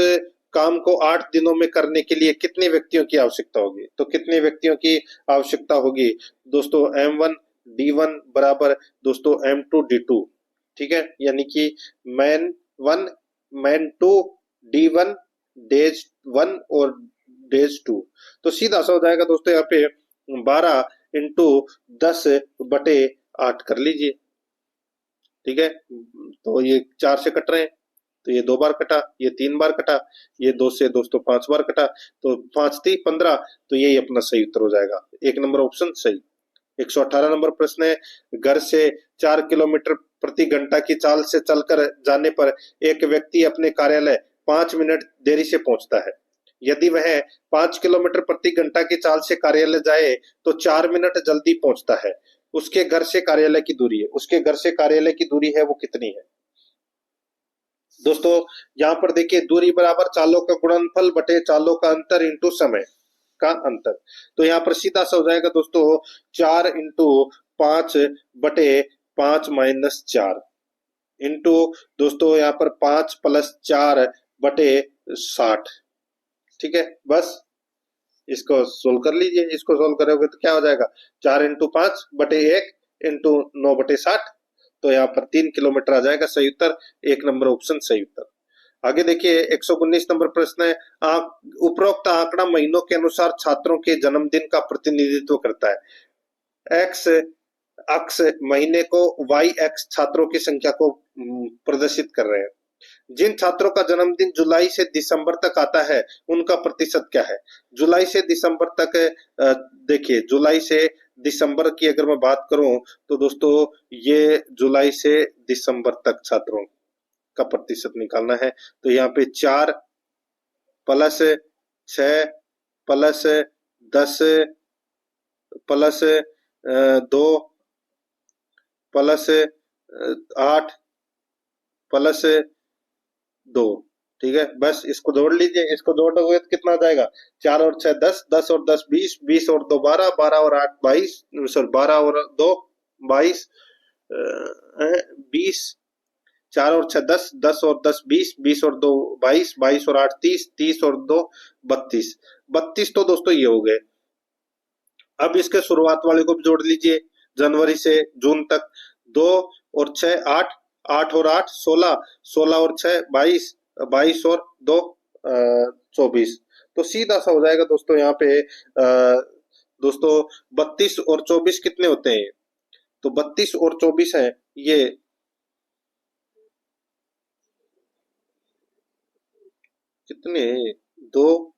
काम को 8 दिनों में करने के लिए कितने व्यक्तियों की आवश्यकता होगी। तो कितने व्यक्तियों की आवश्यकता होगी दोस्तों, M1 D1 बराबर दोस्तों M2 D2। ठीक है, यानी कि मैन 1 मैन 2 D1 डेज 1 और डेज 2। तो सीधा सा हो जाएगा दोस्तों, यहाँ पे 12 इंटू 10/8 कर लीजिए। ठीक है, तो ये 4 से कट रहे हैं, तो ये 2 बार कटा, ये 3 बार कटा, ये 2 से दोस्तों 5 बार कटा, तो 5 3 15, तो यही अपना सही उत्तर हो जाएगा, 1 नंबर ऑप्शन सही। 118 नंबर प्रश्न है, घर से 4 किलोमीटर प्रति घंटा की चाल से चलकर जाने पर एक व्यक्ति अपने कार्यालय 5 मिनट देरी से पहुंचता है। यदि वह 5 किलोमीटर प्रति घंटा की चाल से कार्यालय जाए तो 4 मिनट जल्दी पहुंचता है। उसके घर से कार्यालय की दूरी है, उसके घर से कार्यालय की दूरी है वो कितनी है। दोस्तों यहाँ पर देखिए दूरी बराबर चालों का गुणनफल बटे चालों का अंतर इंटू समय का अंतर। तो यहाँ पर सीधा सा हो जाएगा दोस्तों 4 इंटू 5/5 माइनस 4 इंटू दोस्तों यहाँ पर 5 प्लस 4/60। ठीक है, बस इसको सोल्व कर लीजिए, इसको सोल्व करोगे तो क्या हो जाएगा, 4 इंटू 5/1 इंटू 9/60। तो यहाँ पर 3 किलोमीटर आ जाएगा सही उत्तर, 1 नंबर ऑप्शन सही उत्तर। आगे देखिए 119 नंबर प्रश्न है, उपरोक्त आंकड़ा महीनों के अनुसार छात्रों के जन्मदिन का प्रतिनिधित्व करता है। एक्स अक्ष महीने को, वाई एक्स छात्रों की संख्या को प्रदर्शित कर रहे हैं। जिन छात्रों का जन्मदिन जुलाई से दिसंबर तक आता है उनका प्रतिशत क्या है। जुलाई से दिसंबर तक, देखिए जुलाई से दिसंबर की अगर मैं बात करूं तो दोस्तों ये जुलाई से दिसंबर तक छात्रों का प्रतिशत निकालना है। तो यहाँ पे 4 plus 6 plus 10 plus 2 plus 8 plus 2। ठीक है, बस इसको जोड़ लीजिए, इसको जोड़ोगे तो कितना आ जाएगा, 4 और 6 10, 10 और 10 20, 20 और 2 12, 12 और 8 22, सॉरी 12 और 2 22, 20, 4 और 6 10, 10 और 10 20, 20 और 2 22, 22 और 8 30, 30 और 2 32, 32 तो दोस्तों ये हो गए। अब इसके शुरुआत वाले को भी जोड़ लीजिए, जनवरी से जून तक 2 और 6 8, 8 और 8 16, 16 और 6 22, 22 और 2 24। तो सीधा सा हो जाएगा दोस्तों यहाँ पे दोस्तों 32 और 24 कितने होते हैं? तो 32 और 24 है ये कितने? दो,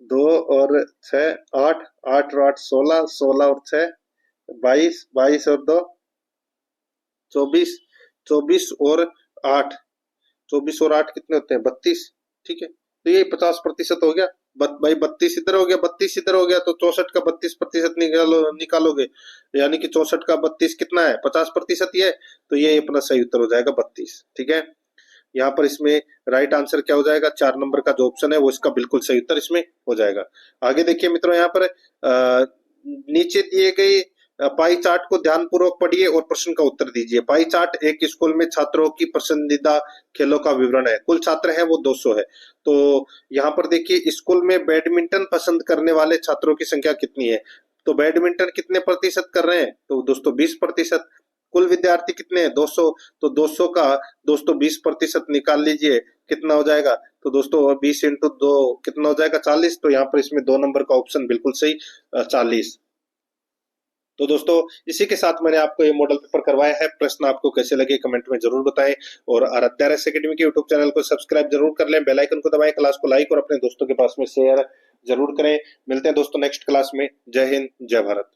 2 और 6 8, 8 और 8 16, 16 और 6 22, 22 और 2 24, 24 और 8, 24 और 8 कितने होते हैं? 32। ठीक है, तो ये 50% हो गया। भाई 32 इधर हो गया, 32 इधर हो गया, तो 64 का 32% निकालोगे, यानी कि 64 का 32 कितना है? 50% ही है। तो ये अपना सही उत्तर हो जाएगा 32। ठीक है, यहाँ पर इसमें राइट आंसर क्या हो जाएगा? 4 नंबर का जो ऑप्शन है वो इसका बिल्कुल सही उत्तर इसमें हो जाएगा। आगे देखिए मित्रों, यहाँ पर नीचे दिए गए पाई चार्ट को ध्यानपूर्वक पढ़िए और प्रश्न का उत्तर दीजिए। पाई चार्ट एक स्कूल में छात्रों की पसंदीदा खेलों का विवरण है। कुल छात्र हैं वो 200 है। तो यहाँ पर देखिए स्कूल में बैडमिंटन पसंद करने वाले छात्रों की संख्या कितनी है? तो बैडमिंटन कितने प्रतिशत कर रहे हैं? तो दोस्तों 20%। कुल विद्यार्थी कितने हैं? 200। तो 200 का दोस्तों 20% निकाल लीजिए, कितना हो जाएगा? तो दोस्तों 20 इंटू 2 कितना हो जाएगा? 40। तो यहाँ पर इसमें 2 नंबर का ऑप्शन बिल्कुल सही, 40। तो दोस्तों इसी के साथ मैंने आपको ये मॉडल पेपर करवाया है। प्रश्न आपको कैसे लगे कमेंट में जरूर बताएं, और आराध्या रस एकेडमी के यूट्यूब चैनल को सब्सक्राइब जरूर कर लें, बेल आइकन को दबाएं, क्लास को लाइक और अपने दोस्तों के पास में शेयर जरूर करें। मिलते हैं दोस्तों नेक्स्ट क्लास में। जय हिंद, जय भारत।